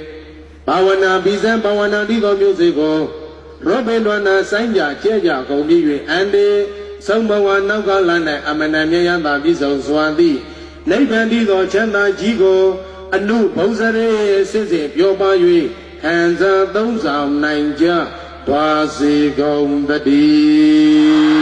ဘာဝနာဘိဇံဘာဝနာတိသောမျိုးစေ့ကိုရောပိန္ဒဝနာစိုက်ကြချဲကြကုန်ပြီး၍အန္တေသုံးဘဝနောက်ကလ၌အမနမြယံသာပြည့်စုံစွာသည့်နိဗ္ဗာန်တိသောချမ်းသာကြီးကိုအနုဘုဇရေစစ်စစ်ပြောပါ၍ခံစားသုံးဆောင်နိုင်ကြသွားစေကုန်တည်း